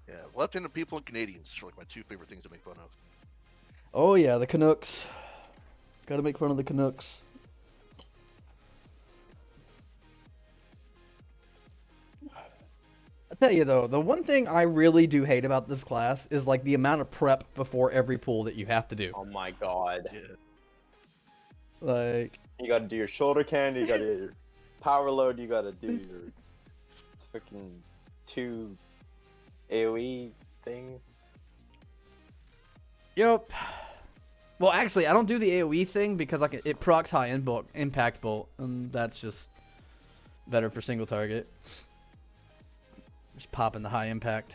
Yeah, left-handed people and Canadians are like my 2 favorite things to make fun of. Oh yeah, the Canucks. Gotta make fun of the Canucks. I tell you though, the one thing I really do hate about this class is like the amount of prep before every pool that you have to do. Oh my god. Yeah. Like You gotta do your shoulder candy, you gotta do your power load, you gotta do your it's freaking 2 AoE things. Yep. Well, actually, I don't do the AoE thing because like it procs high impact bolt, and that's just better for single target. Just popping the high impact.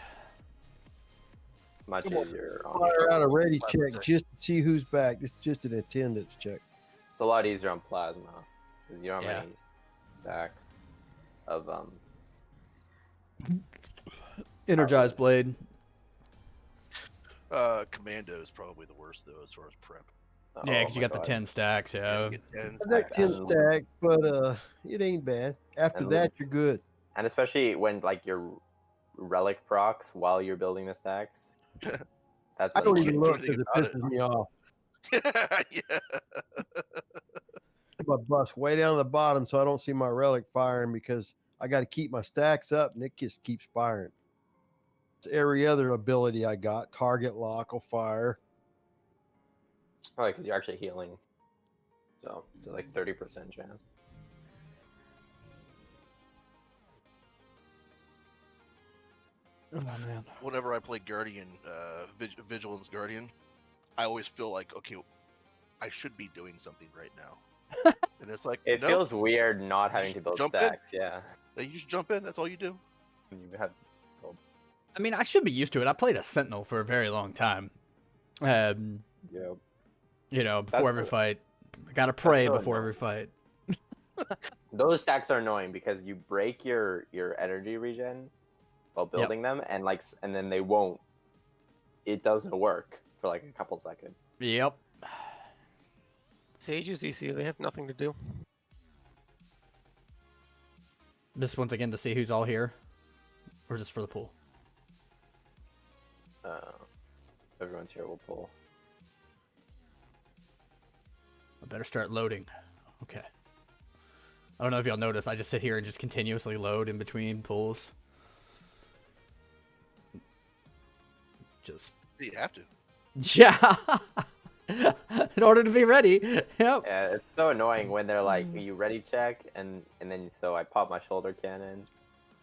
Much easier. Fire out a ready check just to see who's back. It's just an attendance check. It's a lot easier on plasma because you don't have Yeah. any stacks of Energized blade. Commando is probably the worst though as far as prep. Yeah, because oh you my got the God. 10 stacks. Yeah. You get 10 I got stacks. 10 stacks, but it ain't bad. After And that, you're good. And especially when like your relic procs while you're building the stacks. That's I don't like, even do look because anything it about it. pisses me off. Yeah. My bus way down at the bottom, so I don't see my relic firing because I got to keep my stacks up, and it just keeps firing. It's every other ability I got. Target lock will fire. probably because you're actually healing. So it's like 30% chance. Oh man. Whenever I play Guardian, Vigilance Guardian, I always feel like, okay, I should be doing something right now. And it's like, It no, feels weird not having to build jump in. stacks. Yeah. you just jump in. That's all you do. You have I mean, I should be used to it. I played a Sentinel for a very long time. yeah. Before That's every cool. fight. I gotta pray so before annoying. every fight. Those stacks are annoying because you break your energy regen while building them, and and then they won't. It doesn't work for like a couple seconds. Yep. Sage's easy. They have nothing to do. Just once again to see who's all here, or just for the pool. Everyone's here. We'll pull. I better start loading. Okay. I don't know if y'all noticed. I just sit here and just continuously load in between pulls. Just. You have to. Yeah. In order to be ready. Yep. Yeah, it's so annoying when they're like, "Are you ready? Check," and then so I pop my shoulder cannon,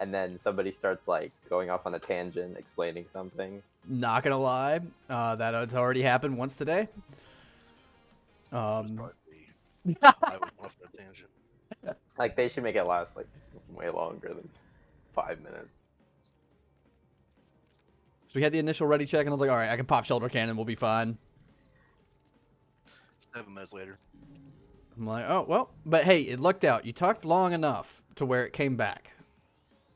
and then somebody starts like going off on a tangent, explaining something. Not gonna lie, that has already happened once today. I was off on a tangent. Like they should make it last like way longer than 5 minutes. So we had the initial ready check, and I was like, all right, I can pop shoulder cannon, we'll be fine. 7 minutes later. I'm like, oh, well, but hey, it lucked out. You talked long enough to where it came back.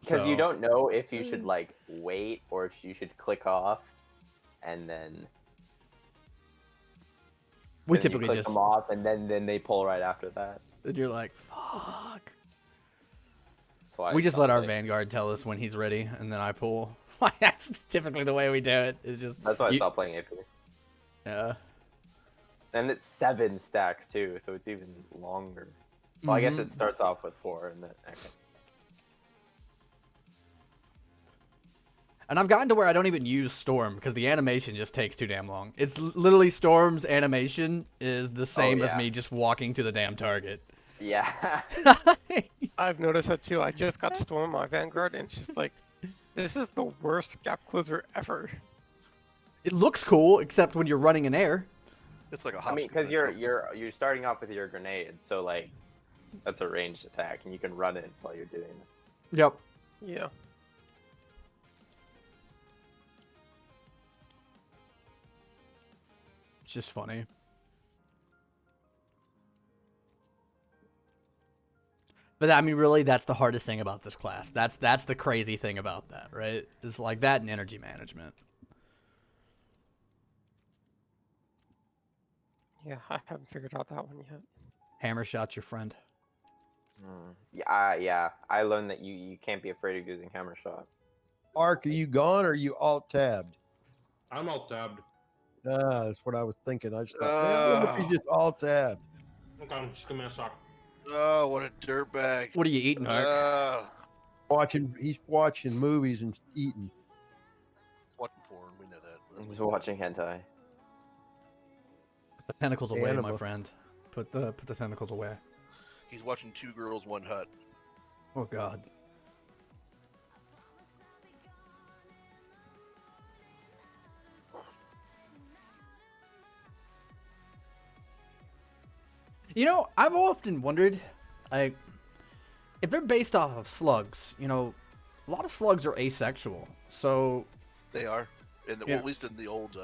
Because you So- don't know if you should like wait or if you should click off, and then We you typically click just, them off, and then they pull right after that. and you're like, fuck. That's why We I just stopped let our playing. Vanguard tell us when he's ready, and then I pull. That's typically the way we do it. It's just, That's why I you- stopped playing AP. Yeah. And it's 7 stacks too, so it's even longer. Well, I guess Mhm. it starts off with 4, and then okay. And I've gotten to where I don't even use Storm because the animation just takes too damn long. It's literally Storm's animation is the same as yeah. me just walking to the damn target. Yeah. I've noticed that too. I just got Storm on my Vanguard, and it's just like, this is the worst gap closer ever. It looks cool, except when you're running in air. It's like a I hop. mean, because you're starting off with your grenade, so like that's a ranged attack, and you can run it while you're doing it. Yep. Yeah. It's just funny. But I mean, really, that's the hardest thing about this class. That's the crazy thing about that, right? It's like that and energy management. Yeah, I haven't figured out that one yet. Hammer shot's your friend. Yeah. I learned that you can't be afraid of using hammer shot. Ark, are you gone or are you alt tabbed? I'm all tabbed. That's what I was thinking. I just thought, man, what if you just alt tabbed? Okay, just give me a sec. Oh, what a dirtbag. What are you eating, Hark? He's watching movies and eating. Watching porn, we know that. I'm just watching hentai. Put the tentacles away, my Animal. friend. Put the tentacles away. He's watching Two Girls, One Hut. Oh God. You know, I've often wondered, like, if they're based off of slugs. You know, a lot of slugs are asexual. So They are, well, Yeah. at least in the old,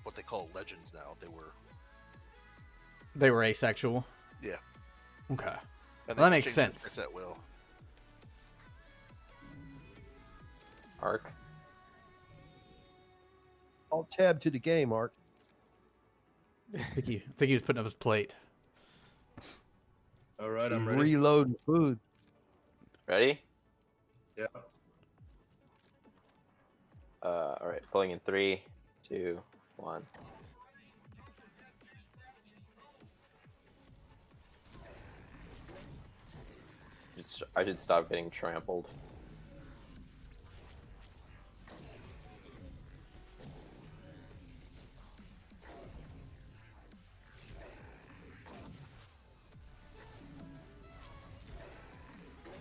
what they call legends now. they were asexual. Yeah. Okay. And Well, that they makes changed their sense. sex at will. Arc. Alt tab to the game, Ark. I think he was putting up his plate. All right, I'm ready. Reloading food. Ready? Yeah. All right. Pulling in 3, 2, 1. I should stop getting trampled.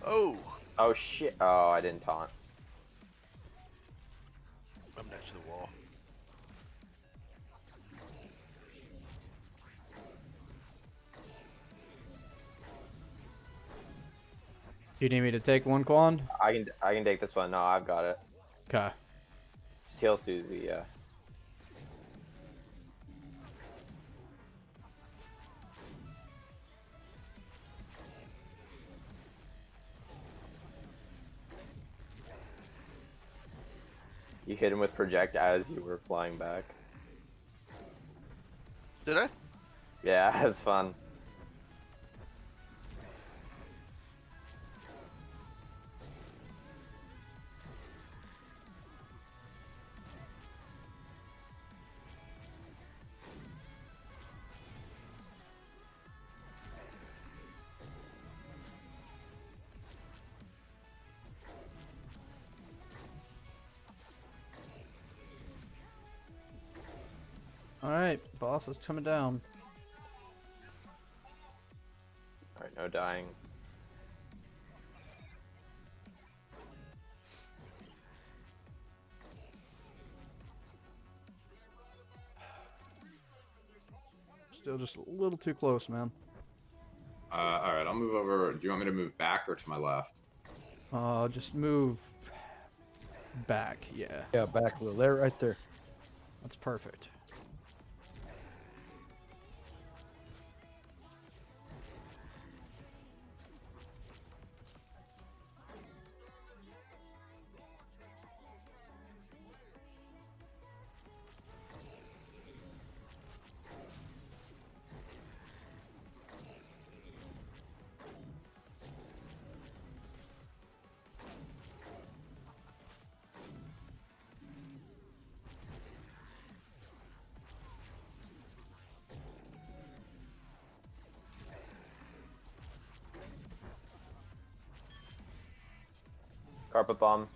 Oh, Oh shit! Oh, I didn't taunt. I'm next to the wall. Do you need me to take one, Quan? I can take this one. No, I've got it. Okay. Just heal Susie. Yeah. You hit him with project as you were flying back. Did I? Yeah, it's fun. All right, boss is coming down. All right, no dying. Still just a little too close, man. All right, I'll move over. Do you want me to move back or to my left? Just move back. Yeah, Yeah, back a little. There, right there. that's perfect. Carpet bomb.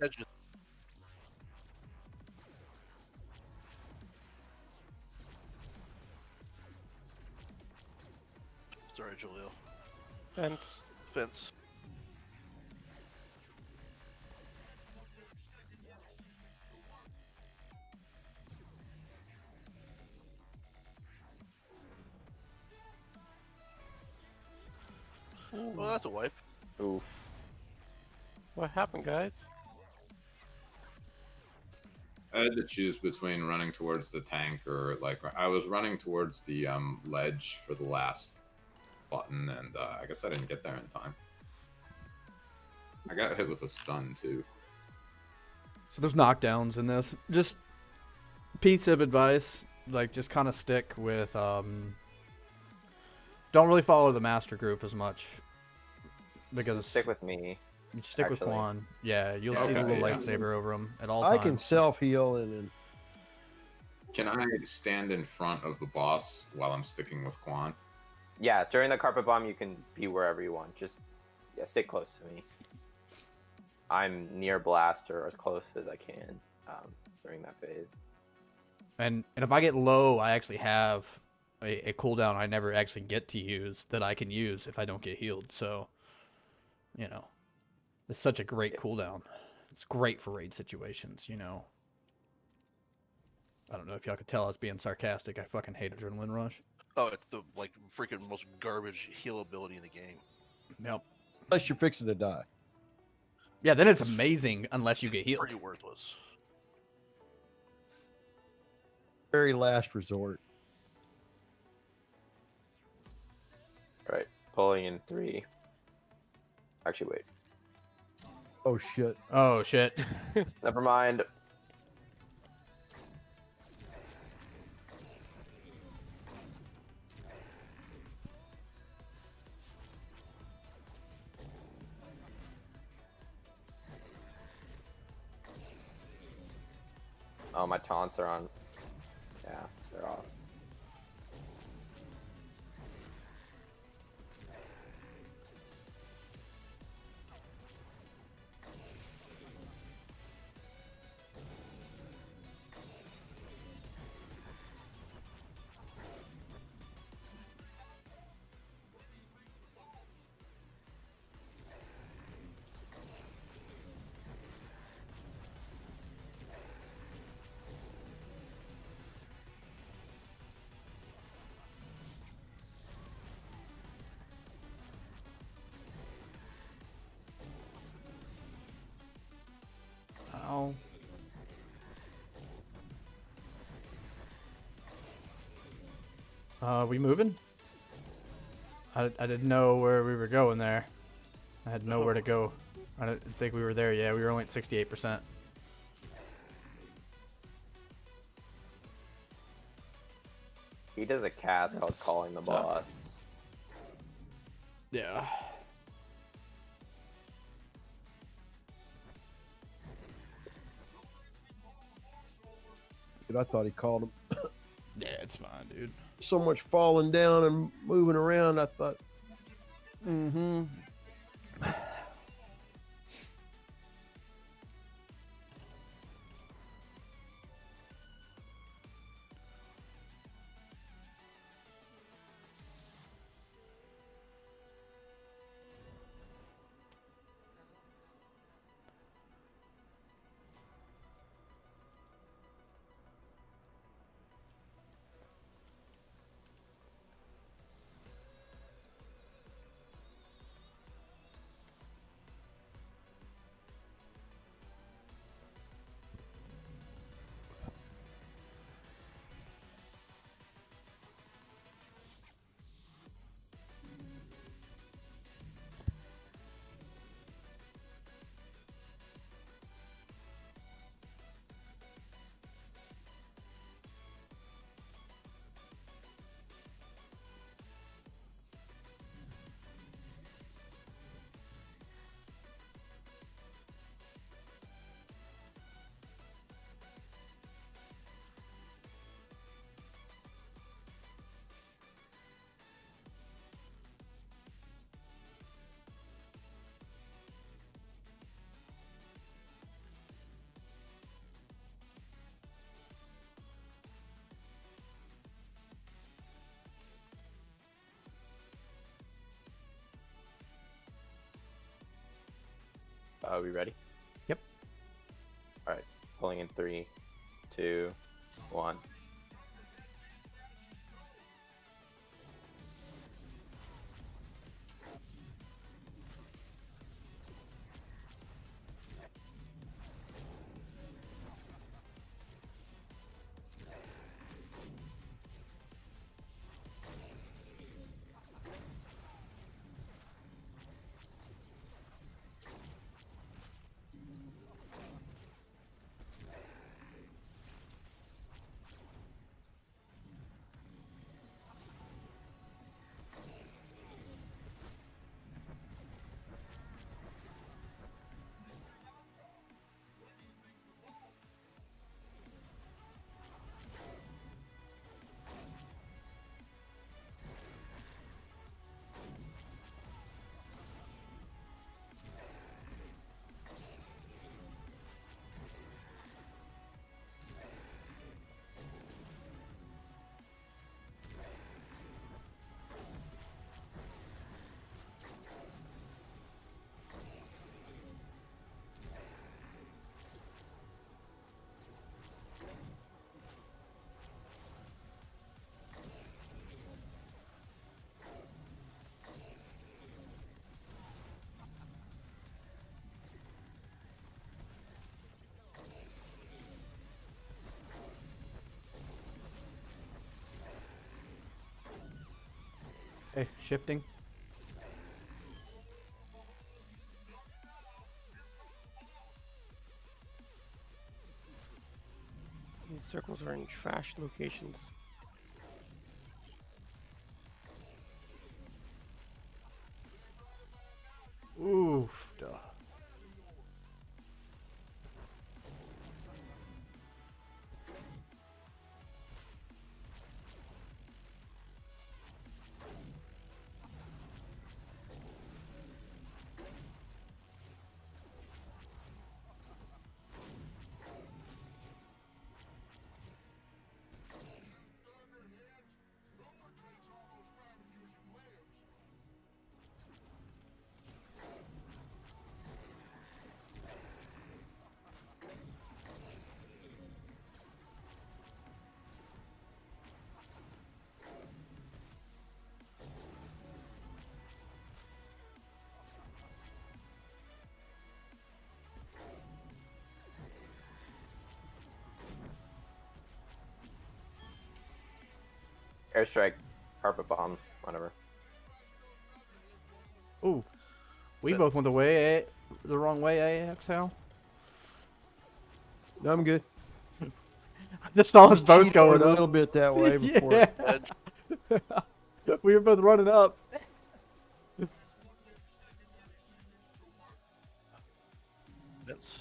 Catch it. Sorry, Julio. Fence. Fence. Well, that's a wipe. Oof. What happened, guys? I had to choose between running towards the tank or like I was running towards the ledge for the last button, and I guess I didn't get there in time. I got hit with a stun too. So there's knockdowns in this. Just piece of advice, like just kind of stick with don't really follow the master group as much because Stick with me. you stick with actually. Quan. Yeah, you'll see Okay, the little yeah. lightsaber over him at all I times. can self heal and Can I stand in front of the boss while I'm sticking with Quan? Yeah, during the carpet bomb, you can be wherever you want. Just stay close to me. I'm near blast or as close as I can during that phase. And if I get low, I actually have a cooldown I never actually get to use that I can use if I don't get healed. So, you know, it's such a great cooldown. It's great for raid situations, you know. I don't know if y'all could tell I was being sarcastic. I fucking hate Adrenaline Rush. Oh, it's the like freaking most garbage heal ability in the game. Yep. unless you're fixing to die. Yeah, then it's amazing unless you get healed. Pretty worthless. Very last resort. Right, pulling in 3. Actually, wait. Oh shit. Oh, shit. Never mind. Oh, my taunts are on. Yeah, they're off. Ow. We moving? I didn't know where we were going there. I had nowhere to go. I didn't think we were there yet. We were only at 68%. He does a cast called Calling the Boss. Yeah. Dude, I thought he called him. Yeah, it's fine, dude. So much falling down and moving around. I thought, Mm-hmm. Are we ready? Yep. All right. Pulling in 3, 2, 1. Hey, shifting. These circles are in trash locations. Oof. Duh. Airstrike, carpet bomb, whatever. Ooh. We But- both went the wrong way, Exhale. no, I'm good. Just saw us both Cheated going a up. little bit that way before. Yeah. Edge. We were both running up. That's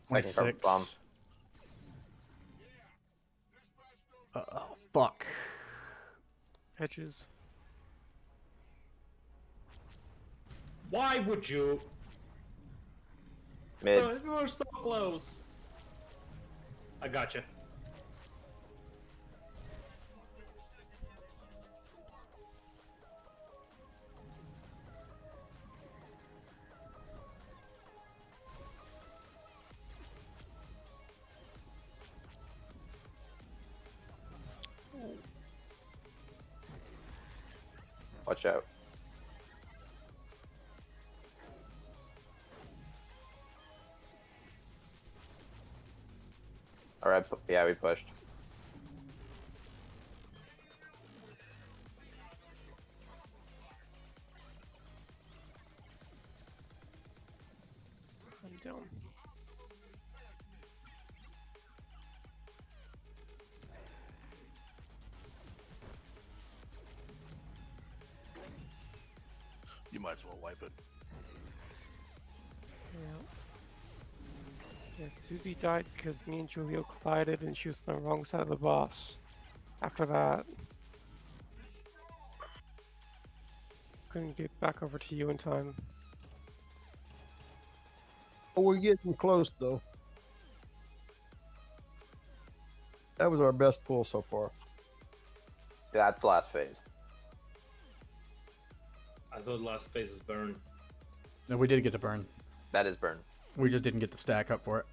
Second carpet bomb. Oh, fuck. Hedges. Why would you? Mid. Oh, you were so close. I gotcha. Watch out. All right. Yeah, we pushed. I'm down. you might as well wipe it. Yeah. Yeah, Susie died because me and Julio collided and she was on the wrong side of the boss. After that, couldn't get back over to you in time. Oh, we're getting close though. That was our best pull so far. That's the last phase. I thought last phase is burn. No, we did get to burn. That is burn. We just didn't get the stack up for it.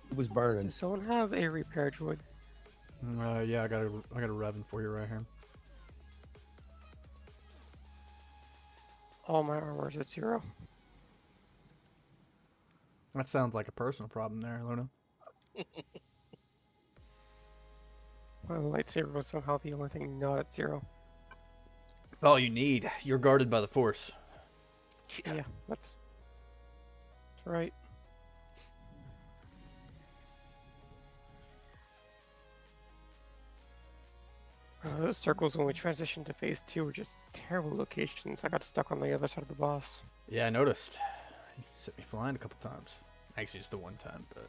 It was burning. Does someone have a repair droid? Yeah, I got a Revan for you right here. All my armor's at 0. That sounds like a personal problem there, Luna. My lightsaber was somehow the only thing not at 0. All you need. You're guarded by the Force. Yeah, that's right. Those circles when we transitioned to phase 2 were just terrible locations. I got stuck on the other side of the boss. Yeah, I noticed. You set me flying a couple times. Actually, just the one time, but...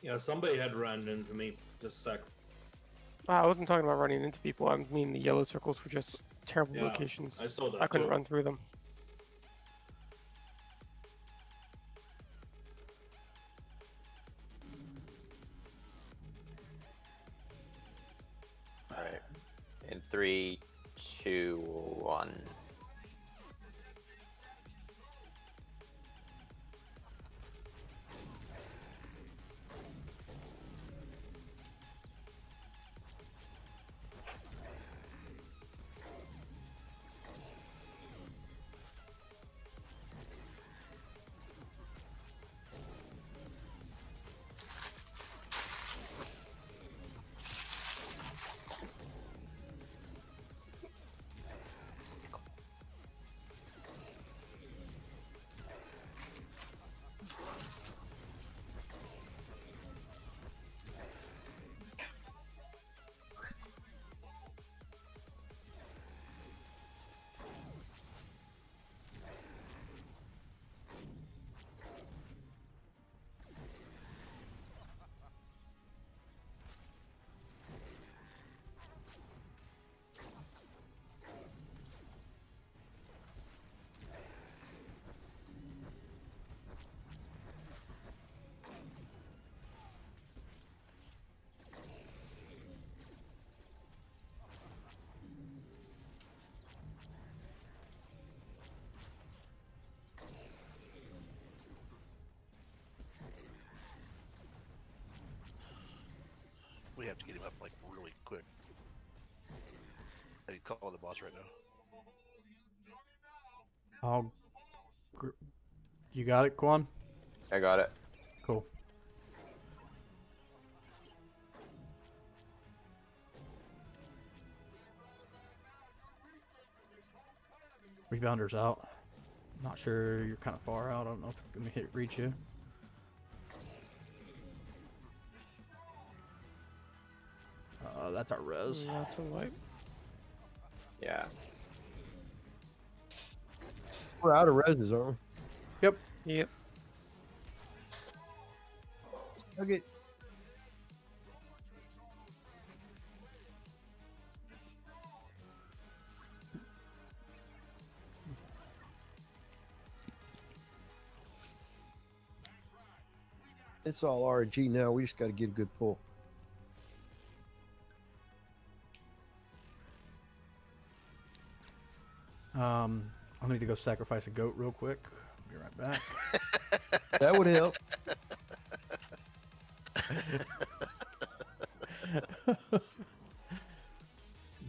Yeah, somebody had ran into me. Just a sec. I wasn't talking about running into people. I mean the yellow circles were just terrible Yeah, locations. I saw that. I couldn't too. run through them. All right. In 3, 2, 1. have to get him up like really quick. Hey, call the boss right now. You got it, Quan? I got it. Cool. Rebounder's out. Not sure, you're kind of far out. I don't know if it's going to reach you. That's our res. That's a wipe. Yeah. We're out of reses, aren't we? Yep. Yep. Okay. It's all RG now. We just got to get a good pull. I need to go sacrifice a goat real quick. Be right back. That would help.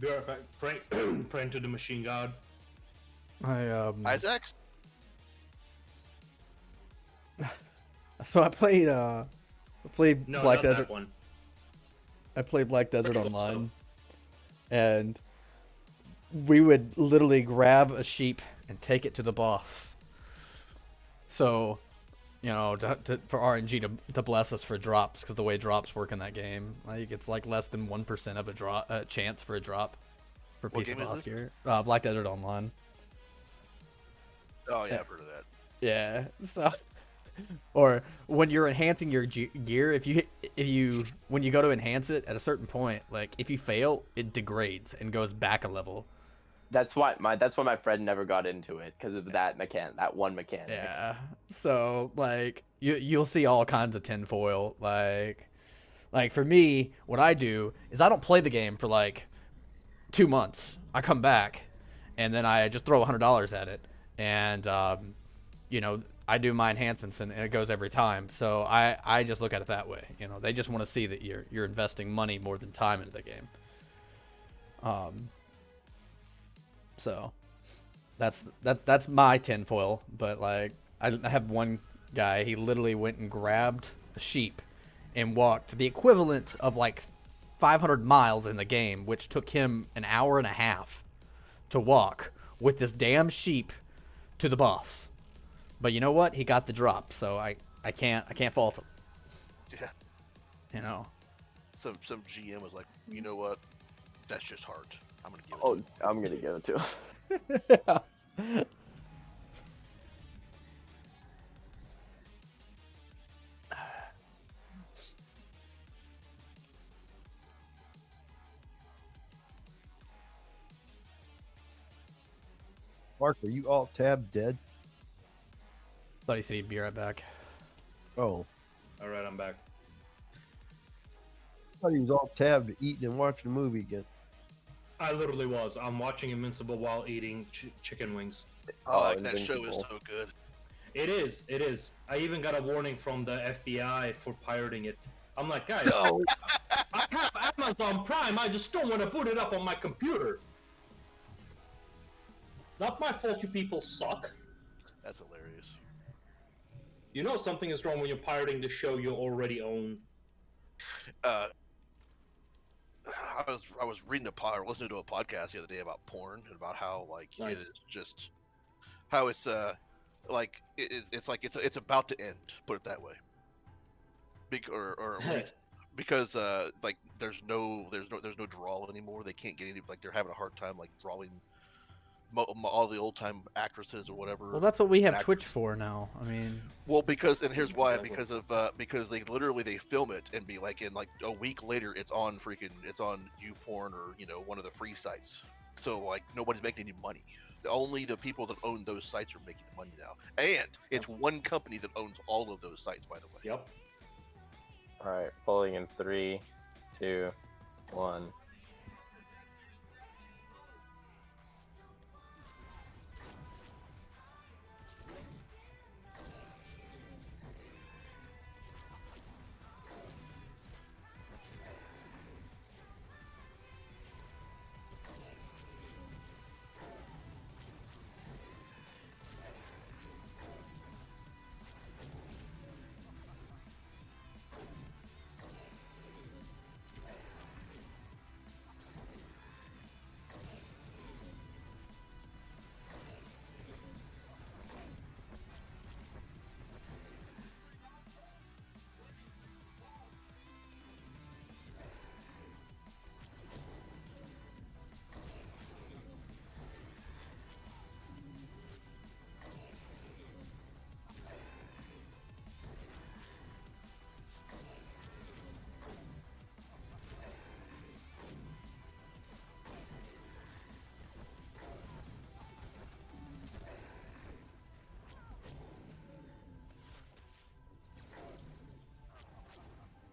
Be right back. Praying to the machine god. Isaac? So I played No, Black not Desert. that one. I played Black Desert Pretty Online, and we would literally grab a sheep and take it to the boss. So, you know, for RNG to bless us for drops, because the way drops work in that game, like it's like less than 1% of a drop chance for a drop for a What piece of game is boss this? gear. Black Desert Online. Oh yeah, I've heard of that. Yeah. So, or when you're enhancing your gear, if you when you go to enhance it at a certain point, like if you fail, it degrades and goes back a level. That's why my friend never got into it, because of that one mechanic. Yeah. So like you'll see all kinds of tinfoil. Like for me, what I do is I don't play the game for like 2 months. I come back, and then I just throw $100 at it, and you know, I do my enhancements, and it goes every time. So I just look at it that way. You know, they just want to see that you're investing money more than time into the game. So that's my tinfoil. But like I have one guy, he literally went and grabbed a sheep and walked the equivalent of like 500 miles in the game, which took him an hour and a half to walk with this damn sheep to the boss. But you know what? He got the drop, so I can't fault him. Yeah. You know. Some GM was like, you know what? That's just hard. I'm gonna give it. Oh, to I'm gonna give it to him. Mark, are you alt tab dead? Thought he said he'd be right back. Oh, All right, I'm back. I thought he was alt tabbed eating and watching a movie again. I literally was. I'm watching Invincible while eating chicken wings. I like that show is Invincible. so good. It is. It is. I even got a warning from the FBI for pirating it. I'm like, guys, No. I have Amazon Prime. I just don't want to put it up on my computer. Not my fault. You people suck. That's hilarious. You know something is wrong when you're pirating the show you already own. I was reading listening to a podcast the other day about porn and about how like it Nice. is just how it's like it's about to end. Put it that way. Or at least because like there's no draw anymore. They can't get any, like they're having a hard time like drawing all the old time actresses or whatever. Well, that's what we have Twitch for now. I mean, Well, because and here's why Exactly. because they literally they film it and be like in like a week later it's on YouPorn or one of the free sites. So like nobody's making any money. Only the people that own those sites are making money now, and it's one company that owns all of those sites, by the way. Yep. All right, pulling in 3, 2, 1.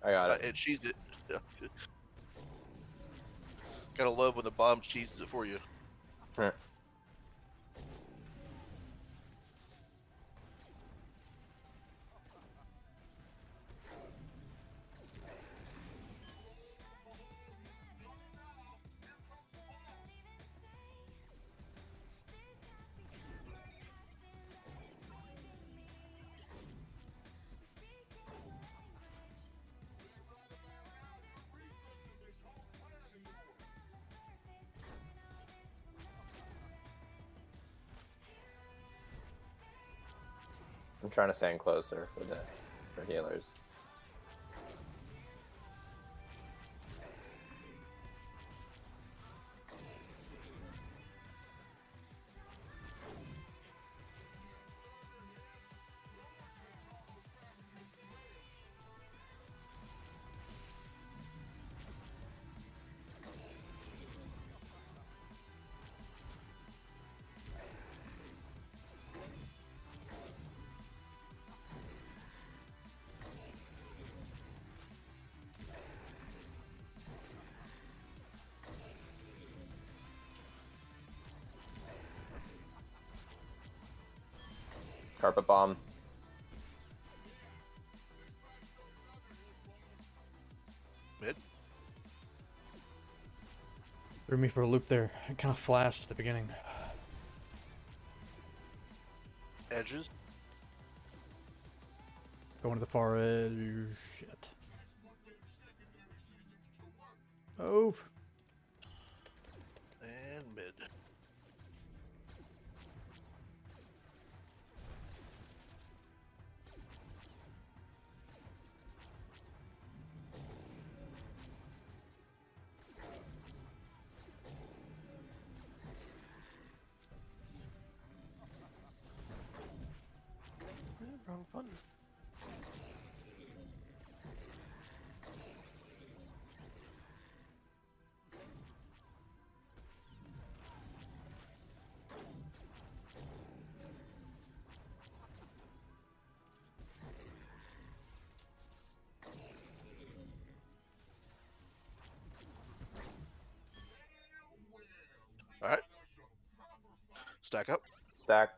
I got it. And cheesed it. Gotta love when the bomb cheeses it for you. Huh. I'm trying to stand closer for healers. Carpet bomb. Mid. Threw me for a loop there. It kind of flashed at the beginning. Edges. Going to the far edge. Shit. Move. And mid. Wrong button. All right. Stack up. Stack.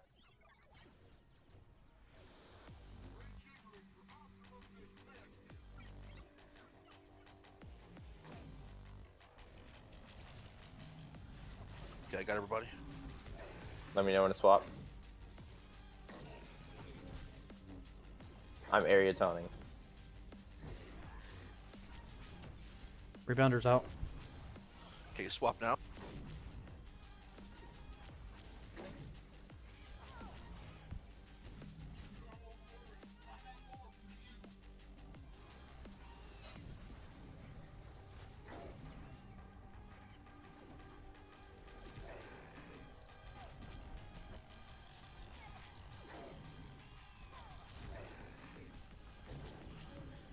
Okay, I got everybody. Let me know when to swap. I'm area toning. Rebounders out. Okay, swap now.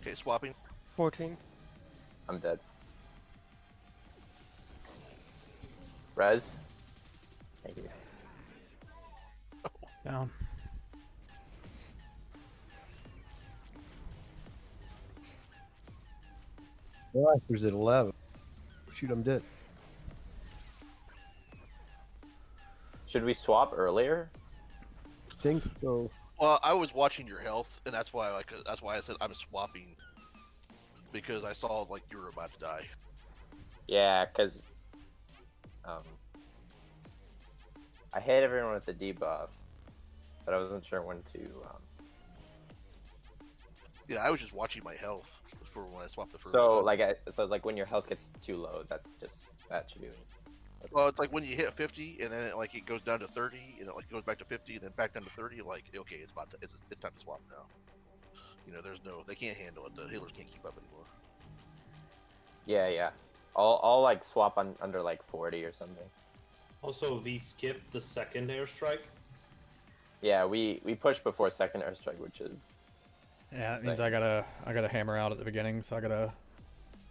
Okay, swapping. 14. I'm dead. Res. Thank you. Down. Rifle's at 11. Shoot, I'm dead. Should we swap earlier? Think so. Well, I was watching your health, and that's why I said I'm swapping, because I saw like you were about to die. Yeah, because I hit everyone with the debuff, but I wasn't sure when to. Yeah, I was just watching my health for when I swapped the first. So time. like when your health gets too low, that should be. Well, it's like when you hit 50 and then it goes down to 30, and it goes back to 50 and then back down to 30. Like, okay, it's time to swap now. They can't handle it. The healers can't keep up anymore. Yeah. I'll like swap under like 40 or something. Also, we skipped the second airstrike. Yeah, we pushed before second airstrike, which is. Yeah, it means I gotta hammer out at the beginning, so I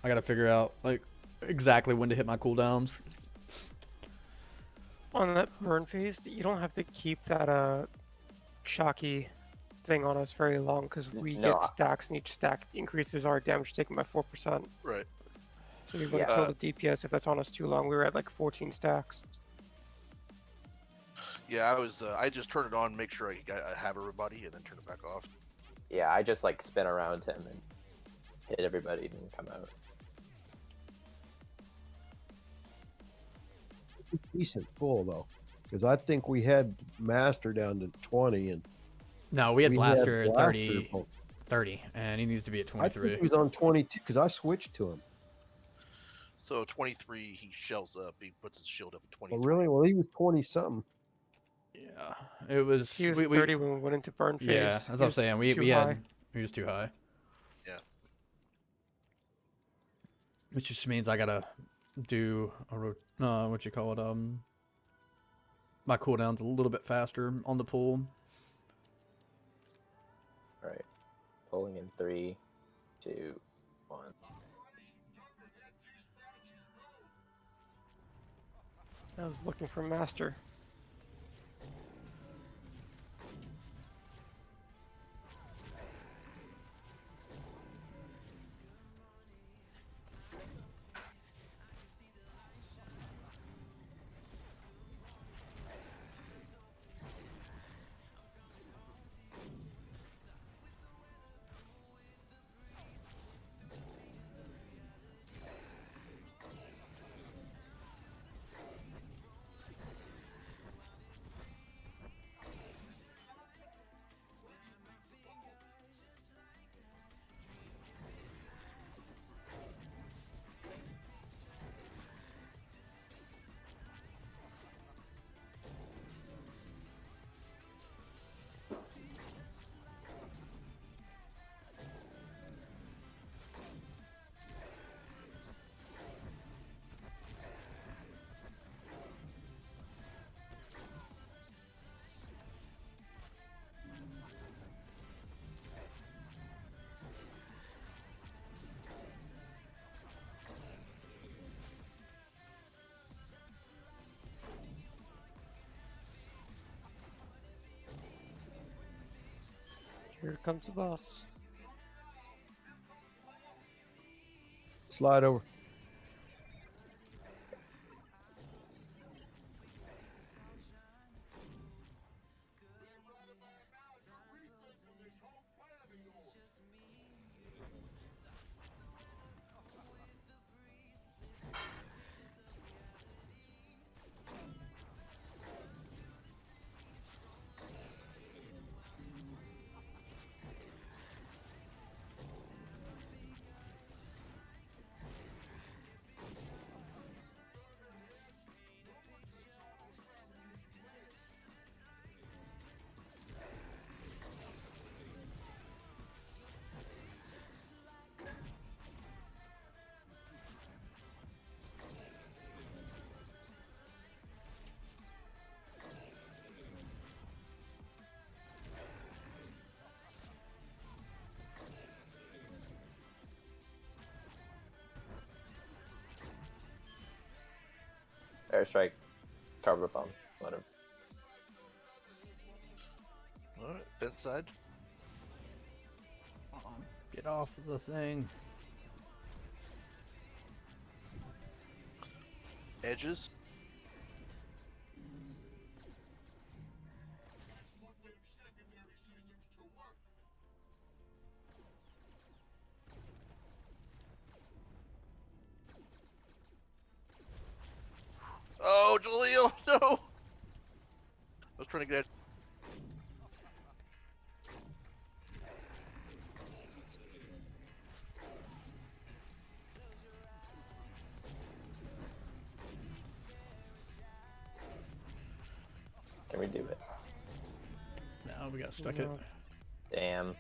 gotta figure out like exactly when to hit my cooldowns. On that burn phase, you don't have to keep that shocky thing on us very long because we No, get stacks, and each stack increases our damage taken by 4%. Right. So we wouldn't Yeah. kill the DPS if that's on us too long. We were at like 14 stacks. Yeah, I just turned it on, make sure I have everybody, and then turn it back off. Yeah, I just like spin around him and hit everybody and then come out. Decent full though, because I think we had Master down to 20, and No, we had Blaster at Blaster 30, full. 30, and he needs to be at I think 23. he was on 22 because I switched to him. So 23, he shells up. He puts his shield up at 23. Oh, really? Well, he was 20 something. Yeah, it was. He was 30 when we went into burn phase. Yeah, that's He what I'm was saying. too We high. had he was too high. Yeah. Which just means I gotta do a what you call it, my cooldown's a little bit faster on the pool. All right, pulling in 3, 2, 1. I was looking for Master. Here comes the boss. Slide over. Airstrike, cover bomb, whatever. Alright, fence side. Get off of the thing. Edges. Oh, Jaleel, no! I was trying to get. Can we do it? No, we got stuck it. No. Damn.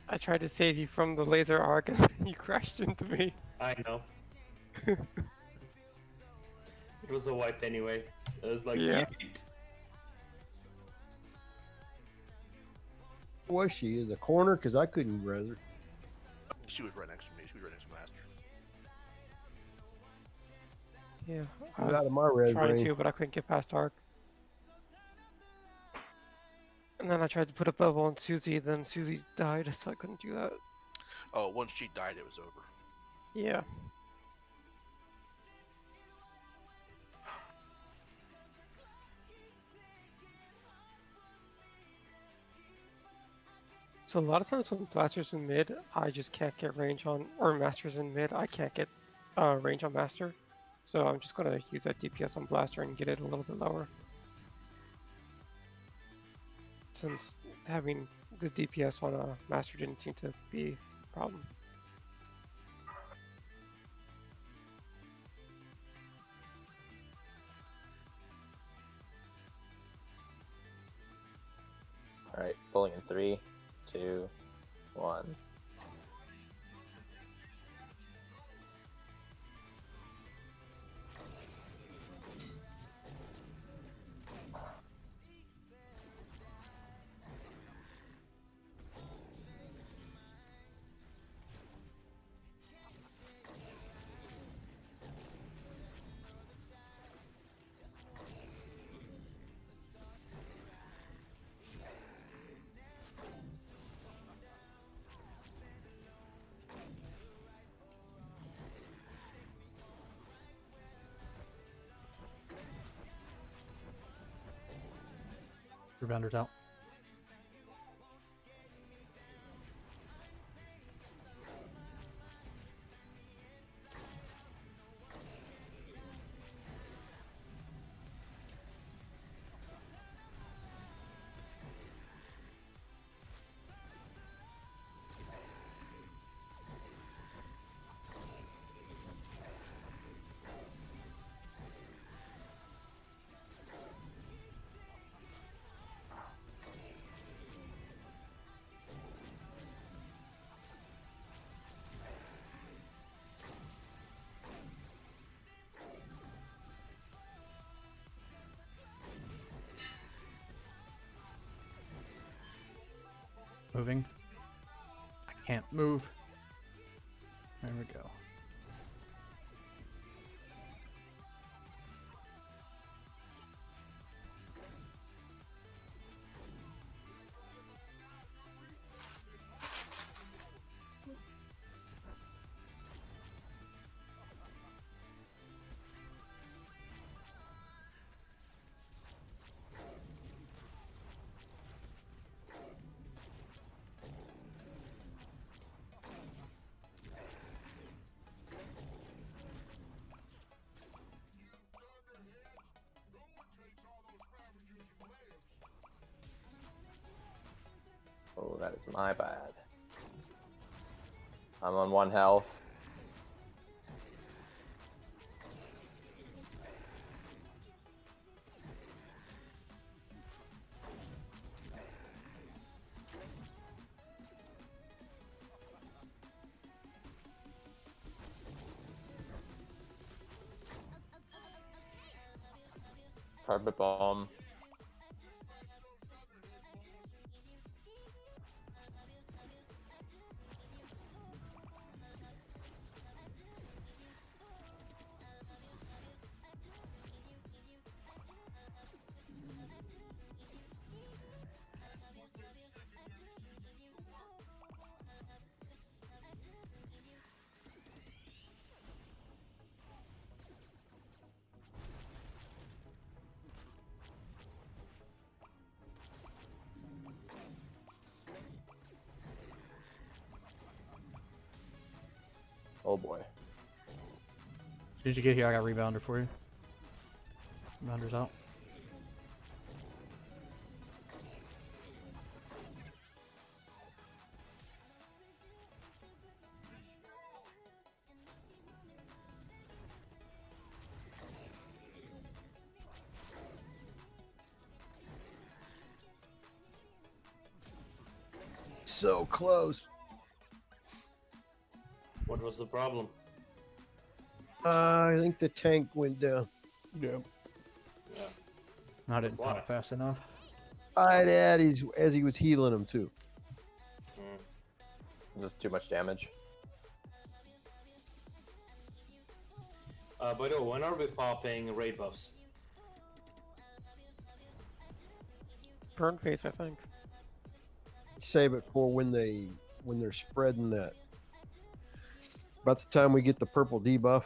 I tried to save you from the laser arc and you crashed into me. I know. It was a wipe anyway. It was like, Yeah. yeet. Where was she? In the corner? Because I couldn't grab her. She was right next to me. She was right next to Master. Yeah, I You're out was of my red trying range. to, but I couldn't get past Arc. And then I tried to put a bubble on Susie, then Susie died, so I couldn't do that. Oh, once she died, it was over. Yeah. So a lot of times when Blaster's in mid, I just can't get range on, or Master's in mid, I can't get range on Master. So I'm just going to use that DPS on Blaster and get it a little bit lower. Since having the DPS on a Master didn't seem to be a problem. All right, pulling in 3, 2, 1. Rebounder's out. Moving. I can't move. There we go. Oh, that is my bad. I'm on 1 health. Carpet bomb. Oh boy. As soon as you get here, I got rebounder for you. Rebounder's out. So close. What was the problem? I think the tank went down. Yeah. Yeah. I didn't Why? pop fast enough. I'd add as he was healing him too. Just too much damage. By the way, when are we popping raid buffs? Burn phase, I think. Save it for when they're spreading that. About the time we get the purple debuff.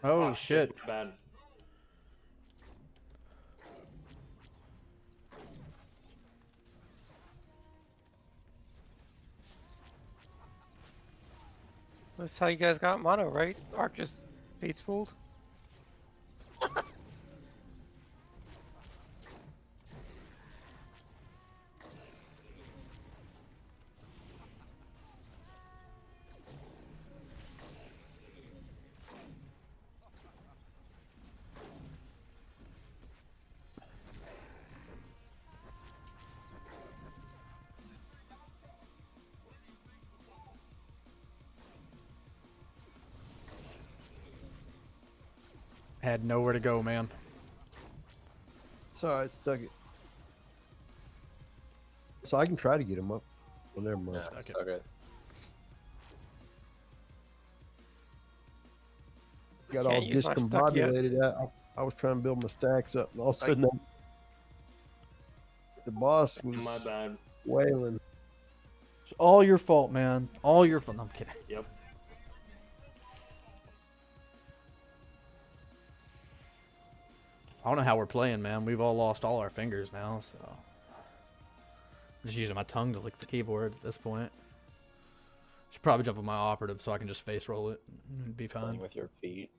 Oh shit. Bad. That's how you guys got mono, right? Arc just base fooled. Had nowhere to go, man. It's all right, stuck it. So I can try to get him up. Well, never mind. Yeah, it's okay. Got all Can't use my stuck yet. discombobulated. I was trying to build my stacks up, and all of a sudden, the boss was My bad. wailing. It's all your fault, man. All your fault. No, I'm kidding. Yep. I don't know how we're playing, man. We've all lost all our fingers now, so I'm just using my tongue to lick the keyboard at this point. Should probably jump on my operative so I can just face roll it and be fine. Playing with your feet.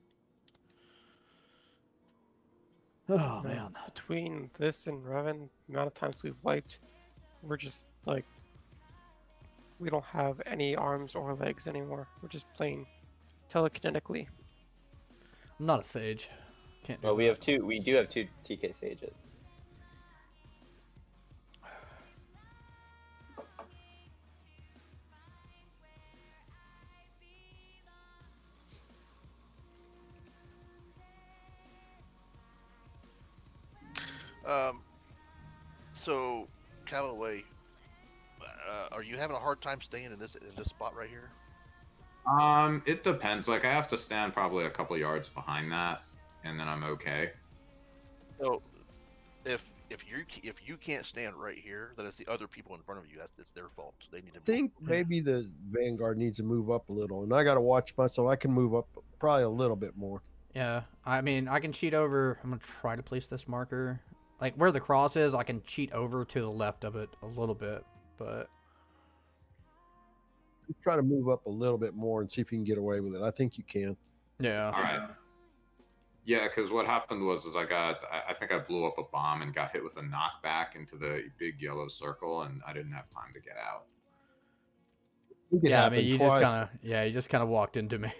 Oh man. Between this and Revan, the amount of times we've wiped, we're just like, we don't have any arms or legs anymore. We're just playing telekinetically. I'm not a sage. Can't do Well, we that. have two. We do have two TK sages. So, Callaway, are you having a hard time staying in this spot right here? It depends. Like, I have to stand probably a couple yards behind that, and then I'm okay. So, if you can't stand right here, then it's the other people in front of you. It's their fault. They need to. I think maybe the Vanguard needs to move up a little, and I got to watch myself. I can move up probably a little bit more. Yeah, I mean, I can cheat over. I'm gonna try to place this marker. Like where the cross is, I can cheat over to the left of it a little bit, but Try to move up a little bit more and see if you can get away with it. I think you can. yeah. All right. Yeah, because what happened was I think I blew up a bomb and got hit with a knockback into the big yellow circle, and I didn't have time to get out. Yeah, I mean, you just kind of walked into me.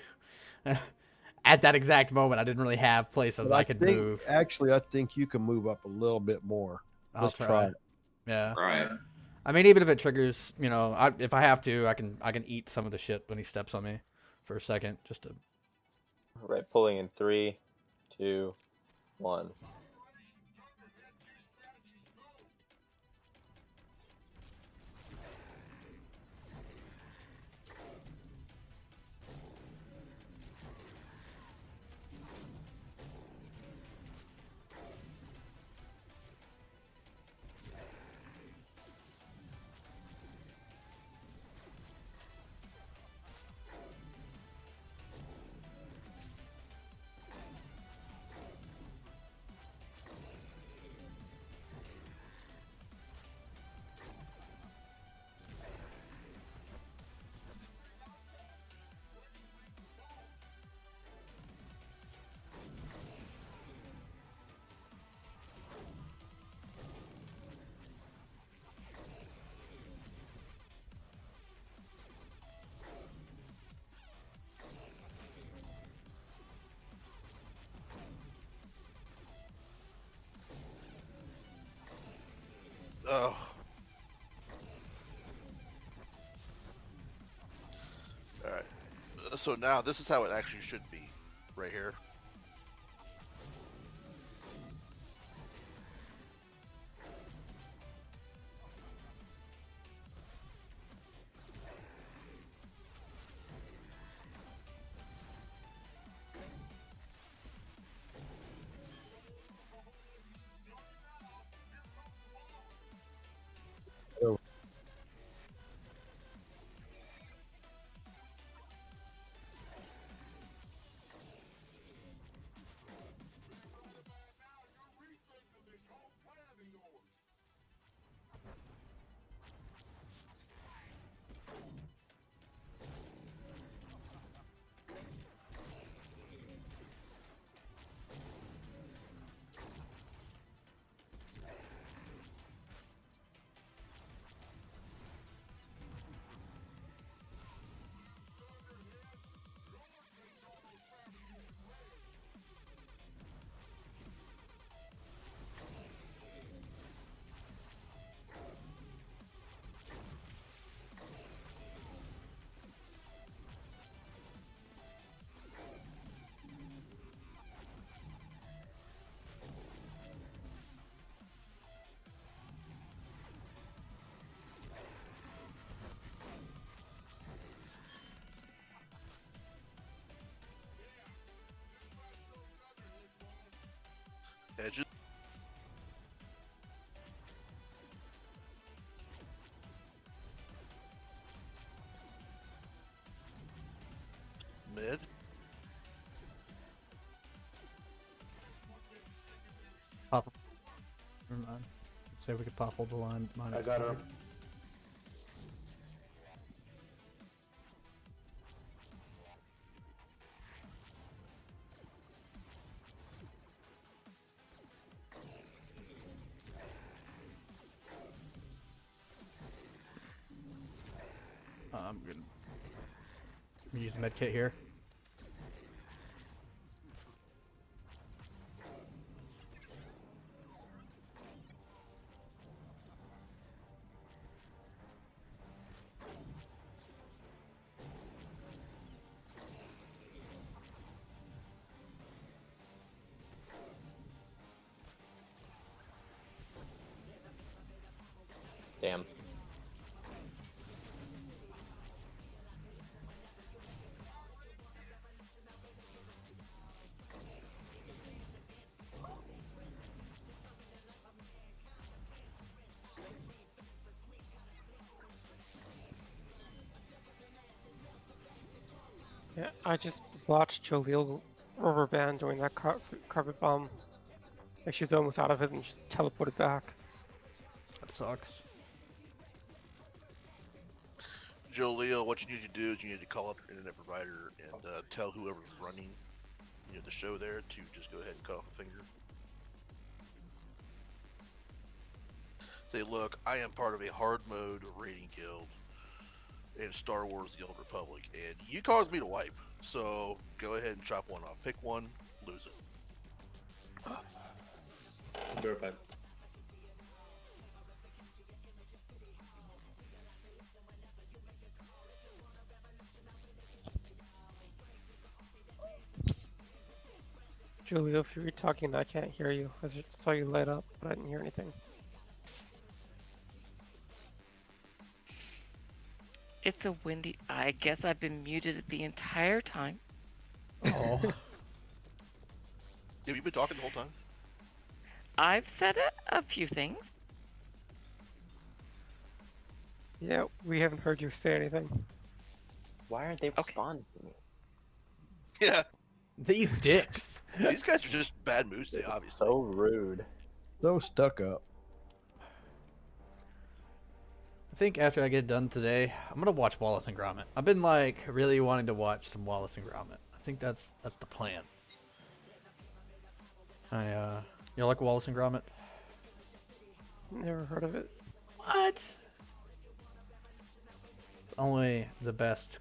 At that exact moment, I didn't really have places I could move. Actually, I think you can move up a little bit more. Let's try it. Yeah. Right. I mean, even if it triggers, you know, if I have to, I can eat some of the shit when he steps on me for a second, just to. Right, pulling in 3, 2, 1. Oh, So now this is how it actually should be, right here. Oh. Edges. Mid. Pop. Never mind. Say we could pop hold the line. Mine I got her. expired. I'm gonna use med kit here. Damn. Yeah, I just watched Jaleel rubber band doing that carpet bomb. Like she's almost out of it and just teleported back. That sucks. Joleel, what you need to do is you need to call up your internet provider and tell whoever's running, the show there to just go ahead and cut off a finger. Say, look, I am part of a hard mode raiding guild in Star Wars: The Old Republic, and you caused me to wipe. So go ahead and chop one off. Pick one, lose it. Be right back. Jaleel, if you were talking, I can't hear you. I just saw you light up, but I didn't hear anything. It's a windy. I guess I've been muted the entire time. Oh. Have you been talking the whole time? I've said a few things. Yeah, we haven't heard you say anything. Why aren't they responding to me? Yeah, These dicks. these guys are just bad moves today, It's obviously. so rude. So stuck up. I think after I get done today, I'm gonna watch Wallace and Gromit. I've been like really wanting to watch some Wallace and Gromit. I think that's the plan. You like Wallace and Gromit? Never heard of it. What? It's only the best,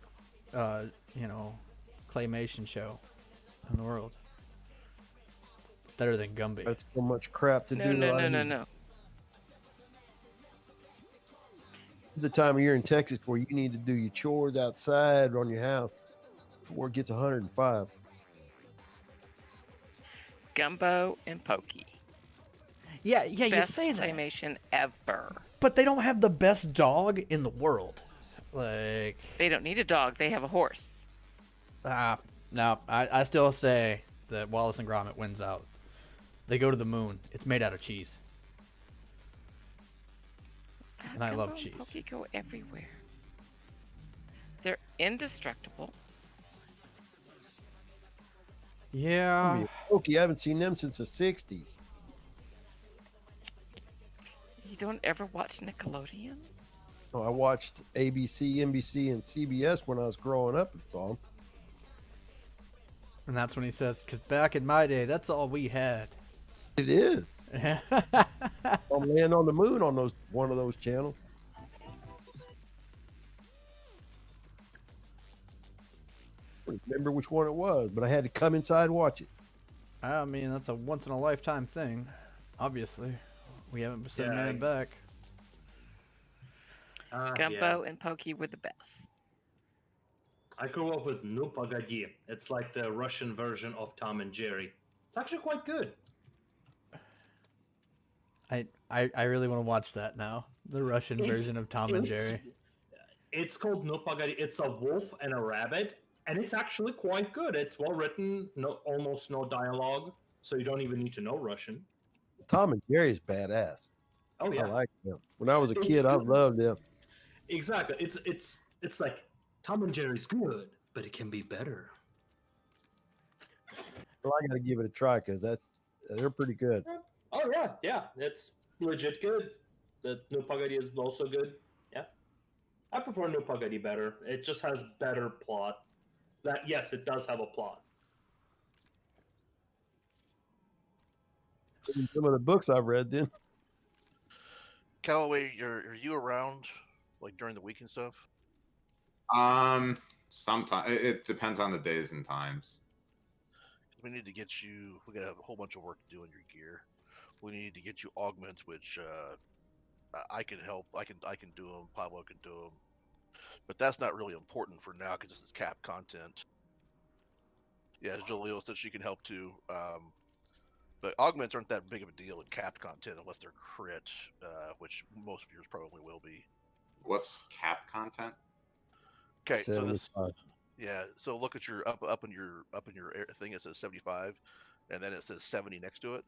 claymation show in the world. It's better than Gumby. That's so much crap to No, do. no, no, no, no. The time of year in Texas where you need to do your chores outside on your house before it gets 105. Gumbo and Pokey. Yeah, you Best say that. claymation ever. But they don't have the best dog in the world. Like, They don't need a dog. They have a horse. no, I still say that Wallace and Gromit wins out. They go to the moon. It's made out of cheese. And I love Gumbo cheese. and Pokey go everywhere. They're indestructible. Yeah. Okay, I haven't seen them since the 60s. You don't ever watch Nickelodeon? No, I watched ABC, NBC, and CBS when I was growing up and saw them. And that's when he says, because back in my day, that's all we had. It is. I'm laying on the moon on one of those channels. I don't remember which one it was, but I had to come inside and watch it. I mean, that's a once in a lifetime thing. Obviously, we haven't sent Yeah, man back. Gumbo and Pokey were the best. I grew up with No Pagadi. It's like the Russian version of Tom and Jerry. It's actually quite good. I really want to watch that now. The Russian version of Tom and Jerry. It's called No Pagadi. It's a wolf and a rabbit, and it's actually quite good. It's well written, almost no dialogue, so you don't even need to know Russian. Tom and Jerry's badass. Oh yeah, I like them. When I was a It's kid, I good. loved them. Exactly. It's like Tom and Jerry's good, but it can be better. Well, I got to give it a try because they're pretty good. Oh yeah, it's legit good. The No Pagadi is also good. Yeah, I prefer No Pagadi better. It just has better plot. That yes, it does have a plot. In some of the books I've read, then Callaway, are you around like during the week and stuff? Sometimes it depends on the days and times. We need to get you. We got a whole bunch of work to do on your gear. We need to get you augments, which I can help. I can do them. Pablo can do them, but that's not really important for now because this is cap content. Yeah, Jaleel said she can help too. But augments aren't that big of a deal in capped content unless they're crit, which most of yours probably will be. What's cap content? Okay, so this, 75. yeah. So look at your up in your thing. It says 75, and then it says 70 next to it.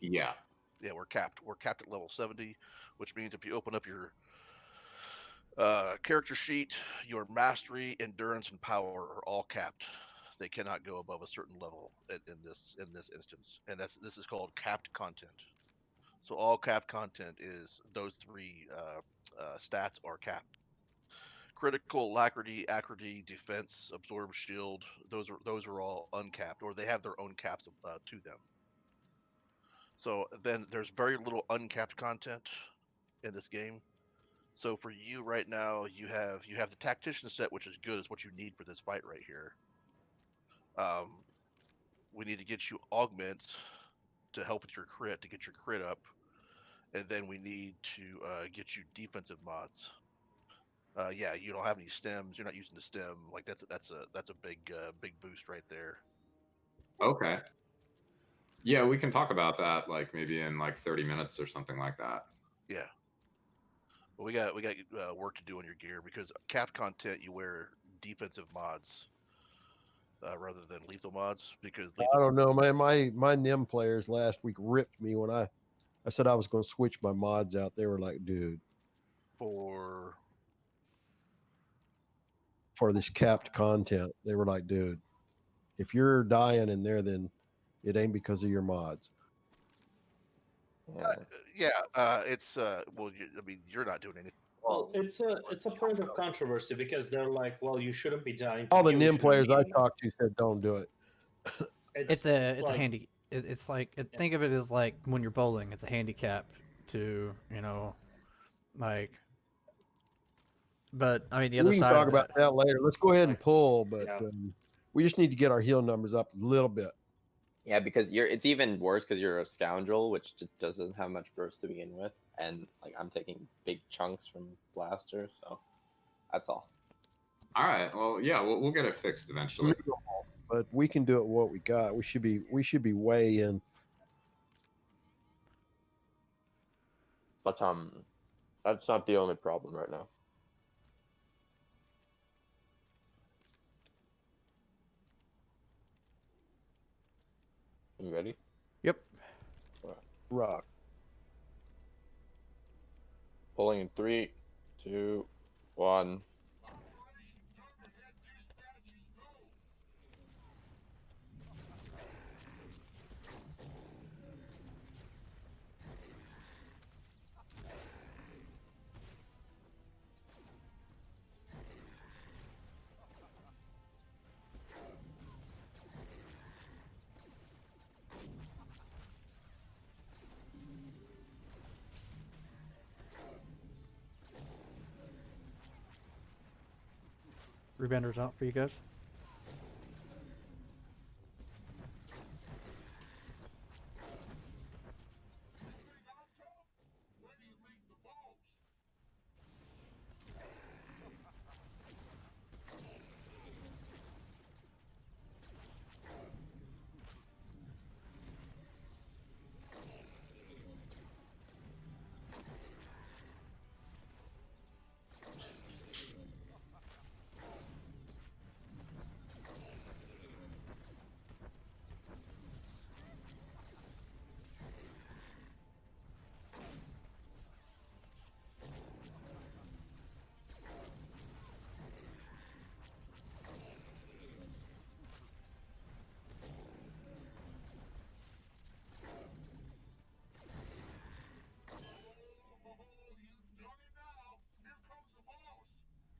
Yeah. Yeah, we're capped. We're capped at level 70, which means if you open up your character sheet, your mastery, endurance, and power are all capped. They cannot go above a certain level in this instance, and this is called capped content. So all capped content is those three stats are capped. Critical, alacrity, accuracy, defense, absorb, shield. Those are all uncapped, or they have their own caps to them. So then there's very little uncapped content in this game. So for you right now, you have the tactician set, which is good. Is what you need for this fight right here. We need to get you augments to help with your crit, to get your crit up, and then we need to get you defensive mods. Yeah, you don't have any stems. You're not using the stem. Like that's a big boost right there. Okay. Yeah, we can talk about that like maybe in like 30 minutes or something like that. Yeah. But we got work to do on your gear because cap content you wear defensive mods rather than lethal mods because I don't know, man. My NIM players last week ripped me when I said I was going to switch my mods out. They were like, dude, for this capped content, they were like, dude, if you're dying in there, then it ain't because of your mods. it's well, I mean, you're not doing anything. Well, it's a point of controversy because they're like, well, you shouldn't be dying. All the you NIM shouldn't players be I in. talked to said, don't do it. It's a like- handy. It's like think of it as like when you're bowling. It's a handicap to like. But I mean, the other We can side. talk of about that later. Let's go ahead and pull, but Yeah. we just need to get our heal numbers up a little bit. Yeah, because it's even worse because you're a scoundrel, which just doesn't have much burst to begin with, and like I'm taking big chunks from blaster, so that's all. All right. Well, yeah, we'll get it fixed eventually. But we can do it with what we got. We should be way in. But that's not the only problem right now. You ready? Yep. Rock. Pulling in 3, 2, 1. Rebenders out for you guys.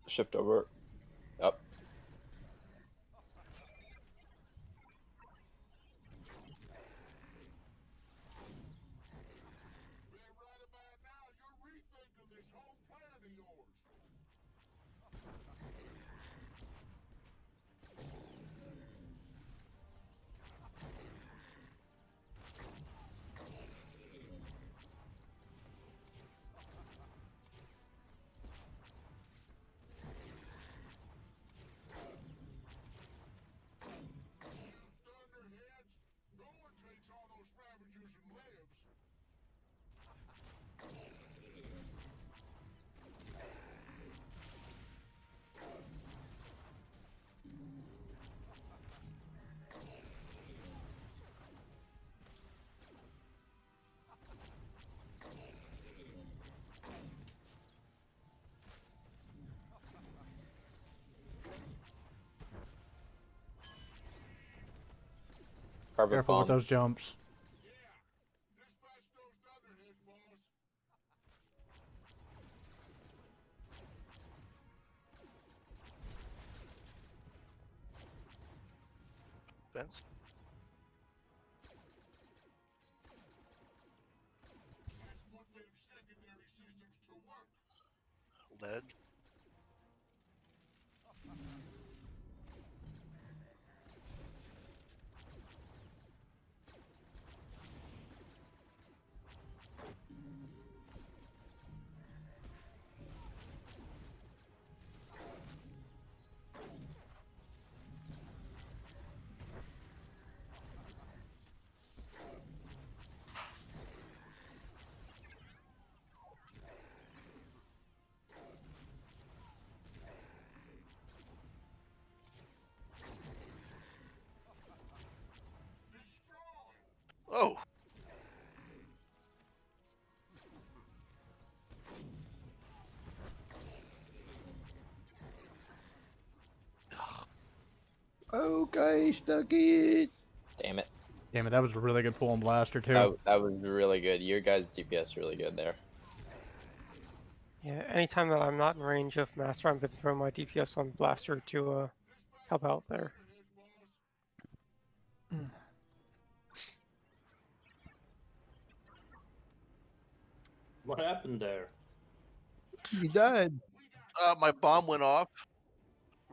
Shift over. Up. Carpet Careful bomb. with those jumps. Fence. Ledge. Oh. Okay, stuck it. Damn it. Damn it, that was a really good pull on blaster too. That was really good. Your guys' DPS really good there. Yeah, anytime that I'm not in range of Master, I've been throwing my DPS on Blaster to help out there. What happened there? You died. My bomb went off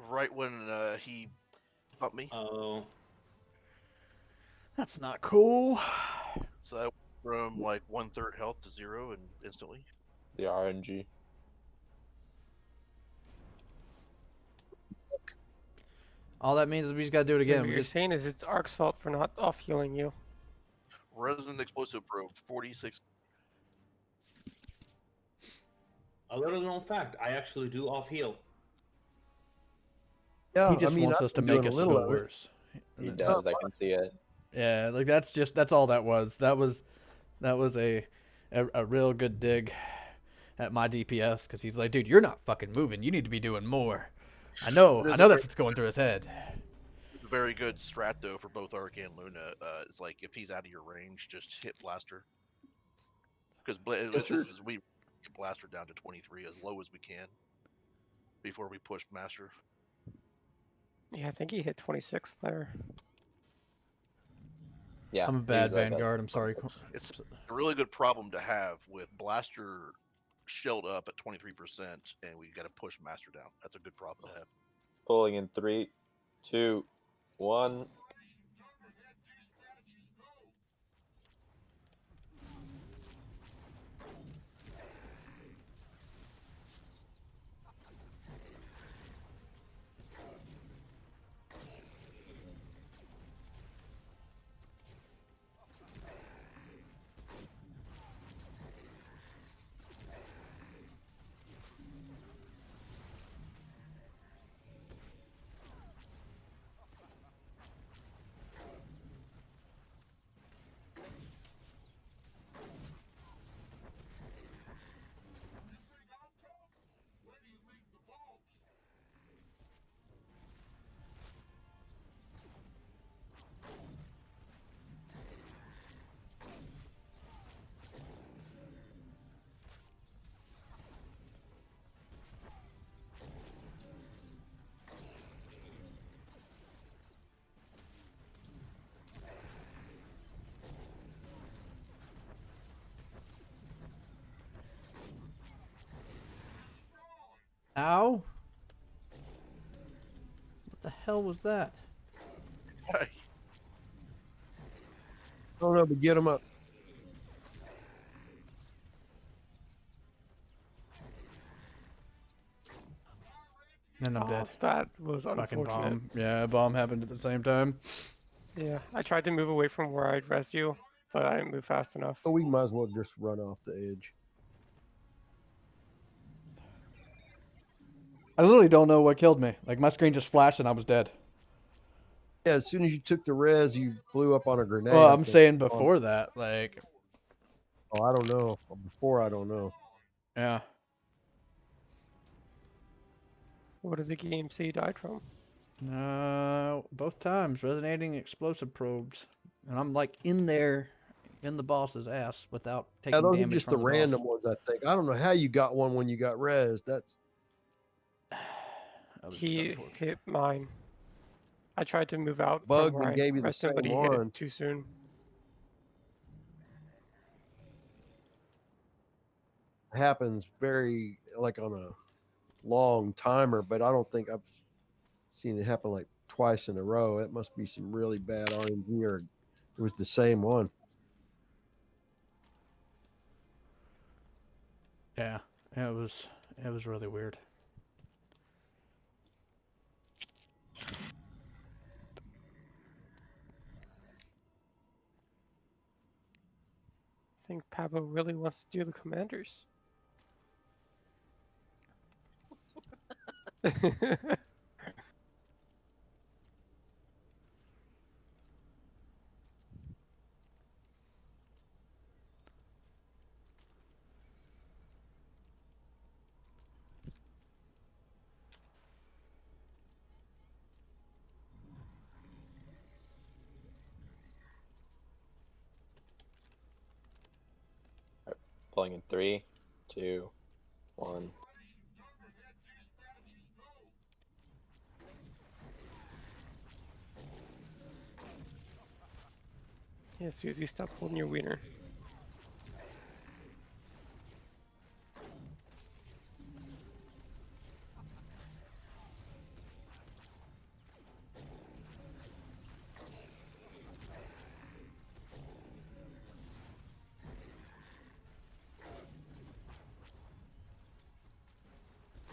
right when he bumped me. Oh, That's not cool. So I went from like 1/3 health to 0 and instantly. The RNG. All that means is we just gotta do it So again. what We you're just saying is it's Ark's fault for not off healing you. Resonant explosive probe, 46. A little known fact: I actually do off heal. Yeah, he just I mean, wants I've us to been make doing a us little go of it. worse. He does. I can see it. Yeah, like that's all that was. That was a real good dig at my DPS because he's like, dude, you're not fucking moving. You need to be doing more. I know It is that's what's going through his head. It's a very good strat though for both Arc and Luna. It's like if he's out of your range, just hit Blaster. Because we get Blaster down to 23 as low as we can before we push Master. Yeah, I think he hit 26 there. Yeah. I'm a he bad was like at Vanguard. I'm sorry. 26. It's a really good problem to have with Blaster shelled up at 23%, and we got to push Master down. That's a good problem to have. Pulling in 3, 2, 1. Ow! What the hell was that? I don't know, but get him up. And I'm dead. That was Fucking unfortunate. bomb. Yeah, bomb happened at the same time. Yeah, I tried to move away from where I'd res you, but I didn't move fast enough. So we might as well just run off the edge. I literally don't know what killed me. Like my screen just flashed and I was dead. Yeah, as soon as you took the res, you blew up on a grenade. Well, I I'm think. saying before that, like, Oh, I don't know. Before, I don't know. yeah. What did the game say you died from? Both times resonating explosive probes, and I'm like in there, in the boss's ass without Yeah, taking those are damage just from the the random boss. ones, I think. I don't know how you got one when you got res. That's That was just He unfortunate. hit mine. I tried to move out bugged from where and I gave you the rested, but same he hit one. it too soon. Happens very like on a long timer, but I don't think I've seen it happen like twice in a row. It must be some really bad RNG, or it was the same one. Yeah, it was really weird. I think Pablo really wants to do the commanders. Pulling in 3, 2, 1. Yeah, Susie, stop holding your wiener.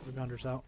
Rebounder's out.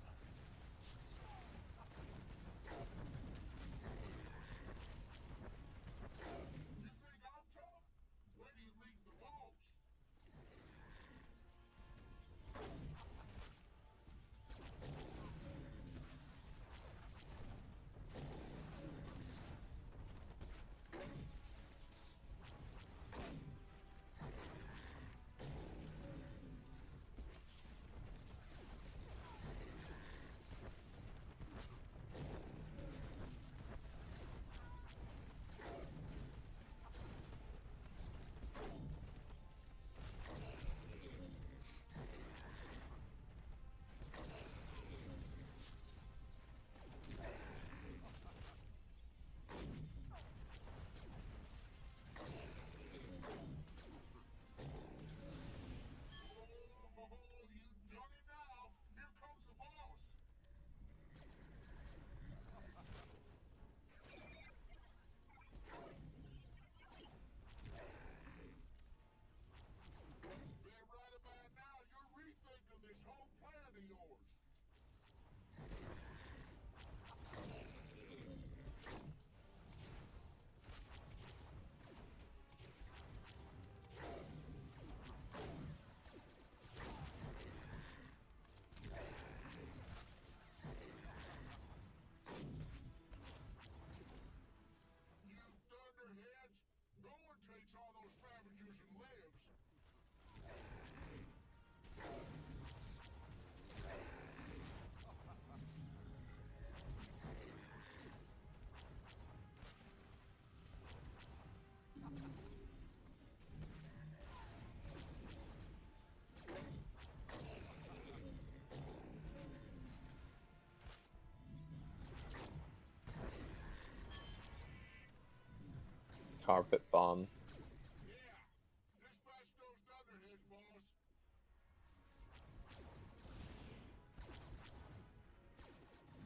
Carpet bomb.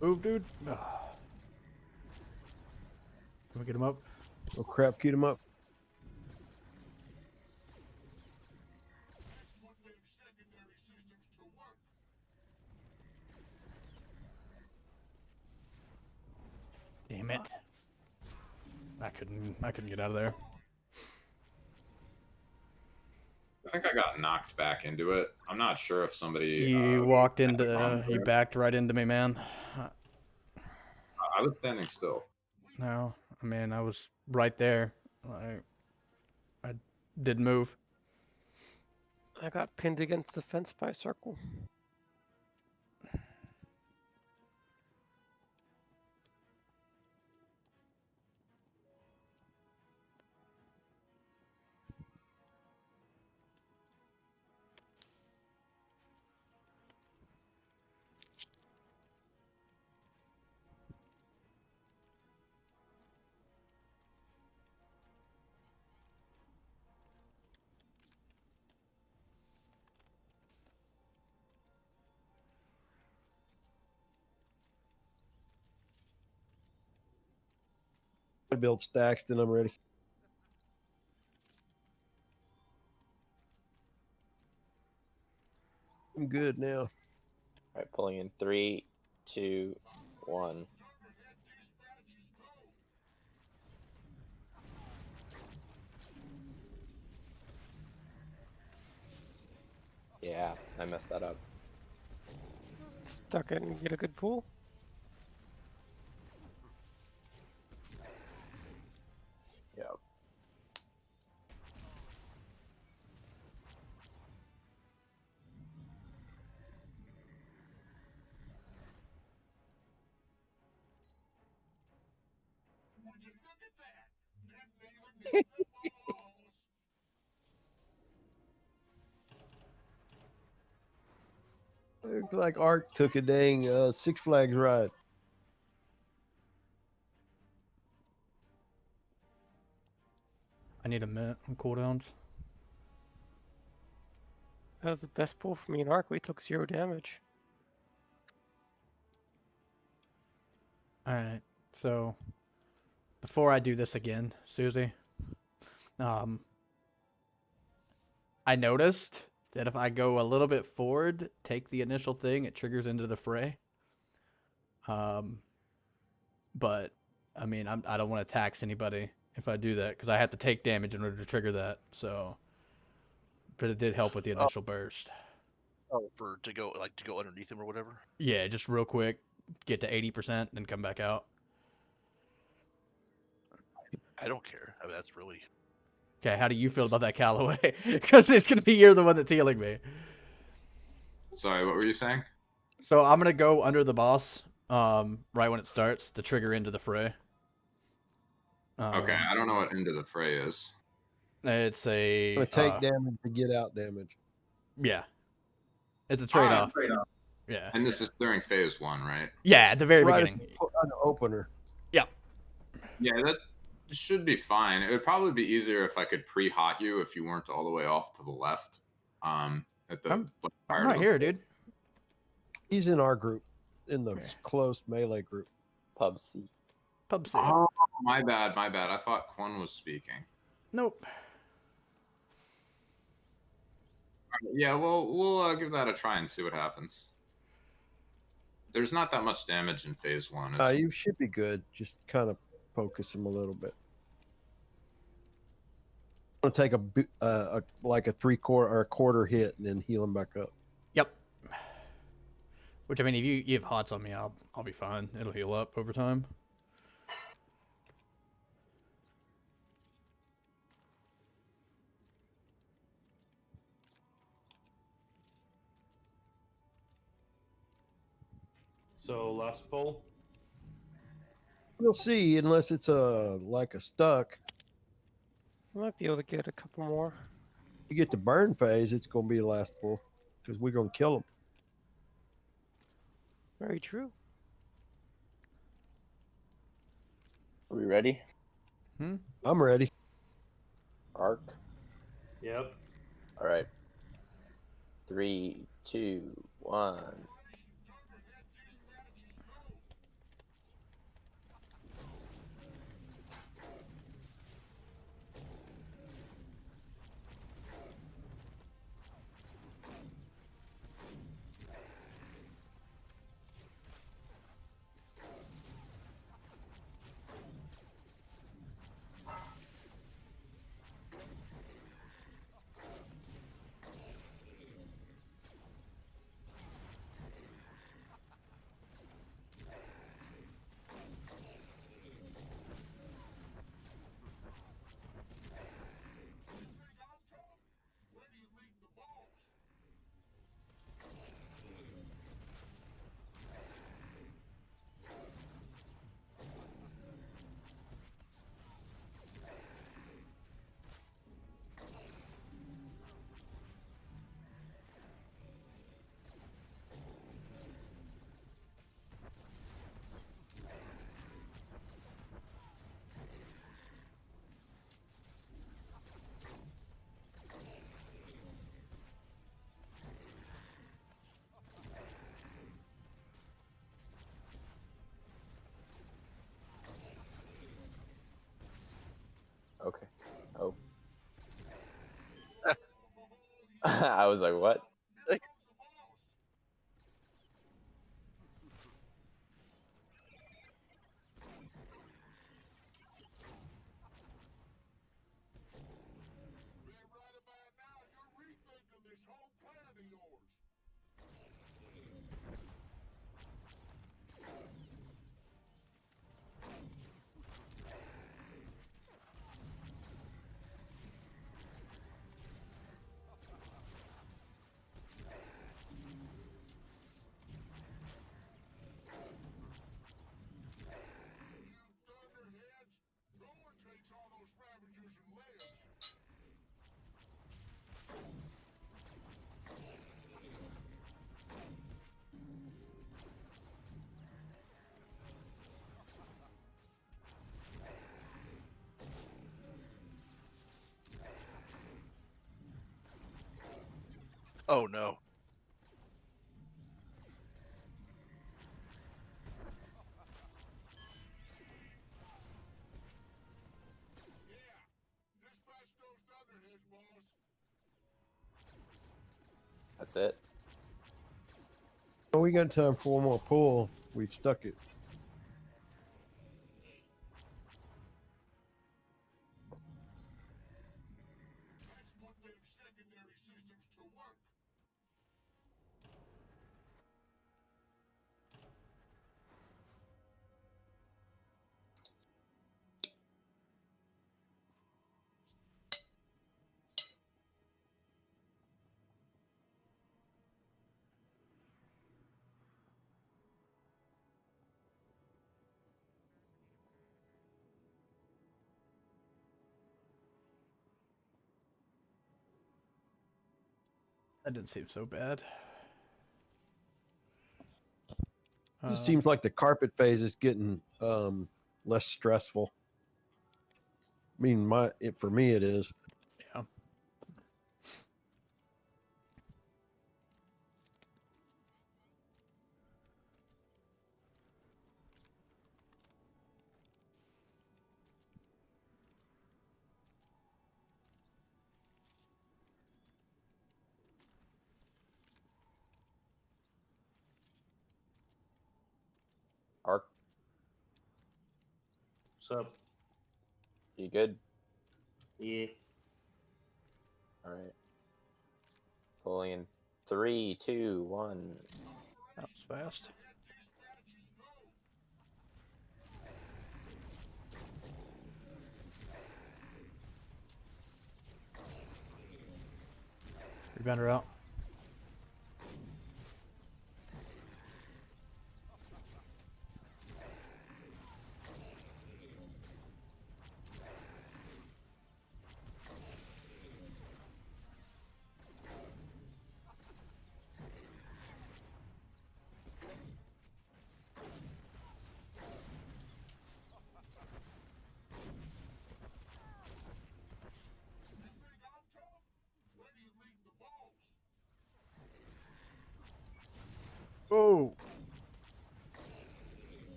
Move, dude. Can we get him up? Oh crap, cue him up. Damn it. I couldn't get out of there. I think I got knocked back into it. I'm not sure if somebody. You walked into, you backed right into me, man. I was standing still. No, I mean, I was right there. I didn't move. I got pinned against the fence by a circle. I build stacks, then I'm ready. I'm good now. All right, pulling in 3, 2, 1. Yeah, I messed that up. Stuck it and get a good pull. Yep. Looks like Ark took a dang Six Flags ride. I need a minute on cooldowns. That was the best pull for me in Arc. We took 0 damage. Alright, so before I do this again, Susie, I noticed that if I go a little bit forward, take the initial thing, it triggers into the fray. But I mean, I don't want to tax anybody if I do that because I have to take damage in order to trigger that. So, but it did help with the initial burst. Oh, to go underneath him or whatever. Yeah, just real quick, get to 80%, then come back out. I don't care. I mean, that's really. Okay, how do you feel about that, Callaway? Because it's gonna be you're the one that's healing me. Sorry, what were you saying? So I'm gonna go under the boss, right when it starts to trigger into the fray. Okay, I don't know what end of the fray is. It's a. I'm gonna take damage to get out damage. Yeah. It's a trade-off. Yeah. And this is during phase 1, right? Yeah, at the very Right beginning. on the opener. Yeah. Yeah, that should be fine. It would probably be easier if I could pre-hot you if you weren't all the way off to the left. At the I'm right here, dude. He's in our group, in the close melee group. Pub C. Pub C. Oh, my bad. I thought Quan was speaking. Nope. Yeah, we'll give that a try and see what happens. There's not that much damage in phase 1. You should be good. Just kind of focus him a little bit. I'm gonna take like a 3/4 or a quarter hit and then heal him back up. Yep. Which I mean, if you have hots on me, I'll be fine. It'll heal up over time. So last pull. We'll see, unless it's like a stuck. I might be able to get a couple more. You get to burn phase, it's gonna be the last pull because we're gonna kill him. Very true. Are we ready? I'm ready. arc. Yep. All right. 3, 2, 1. Okay. Oh. I was like, what? Oh no. That's it. Well, we got time for one more pull. We stuck it. That didn't seem so bad. It just seems like the carpet phase is getting less stressful. I mean, for me it is. Yeah. Arc. What's up? You good? Yeah. All right. Pulling in 3, 2, 1. That was fast. Rebounder out.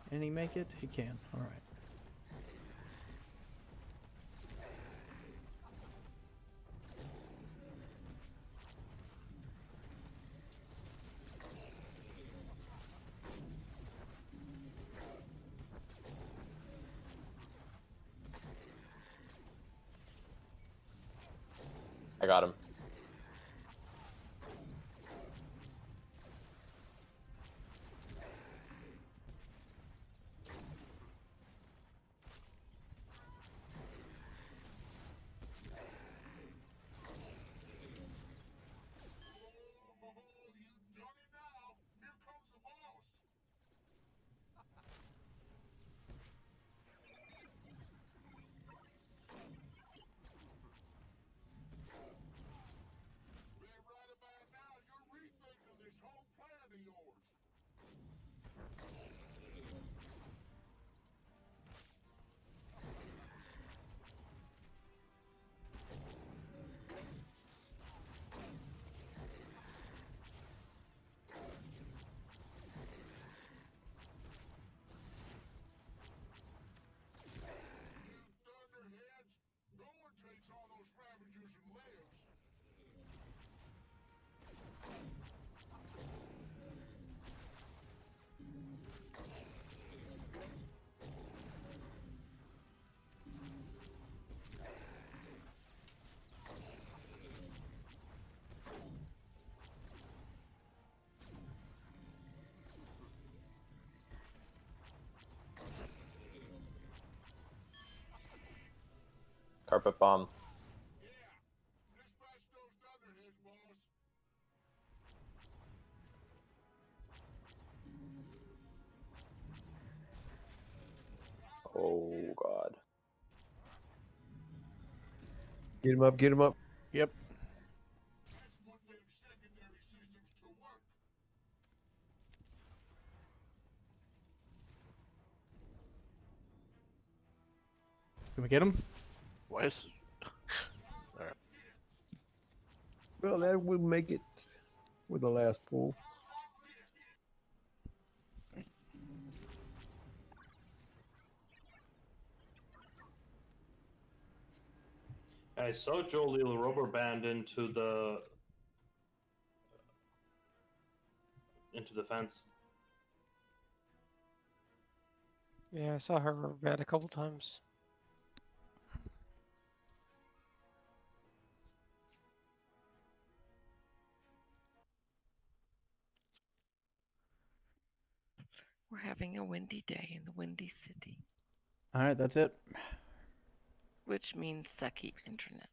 Can he make it? He can. All right. I got him. Carpet bomb. Oh god. Get him up. Get him up. Yep. Can we get him? Why is... Alright. Well, that would make it with the last pull. I saw Jolie rubber band into the fence. Yeah, I saw her rubber band a couple times. We're having a windy day in the Windy City, All right, that's it. which means sucky internet.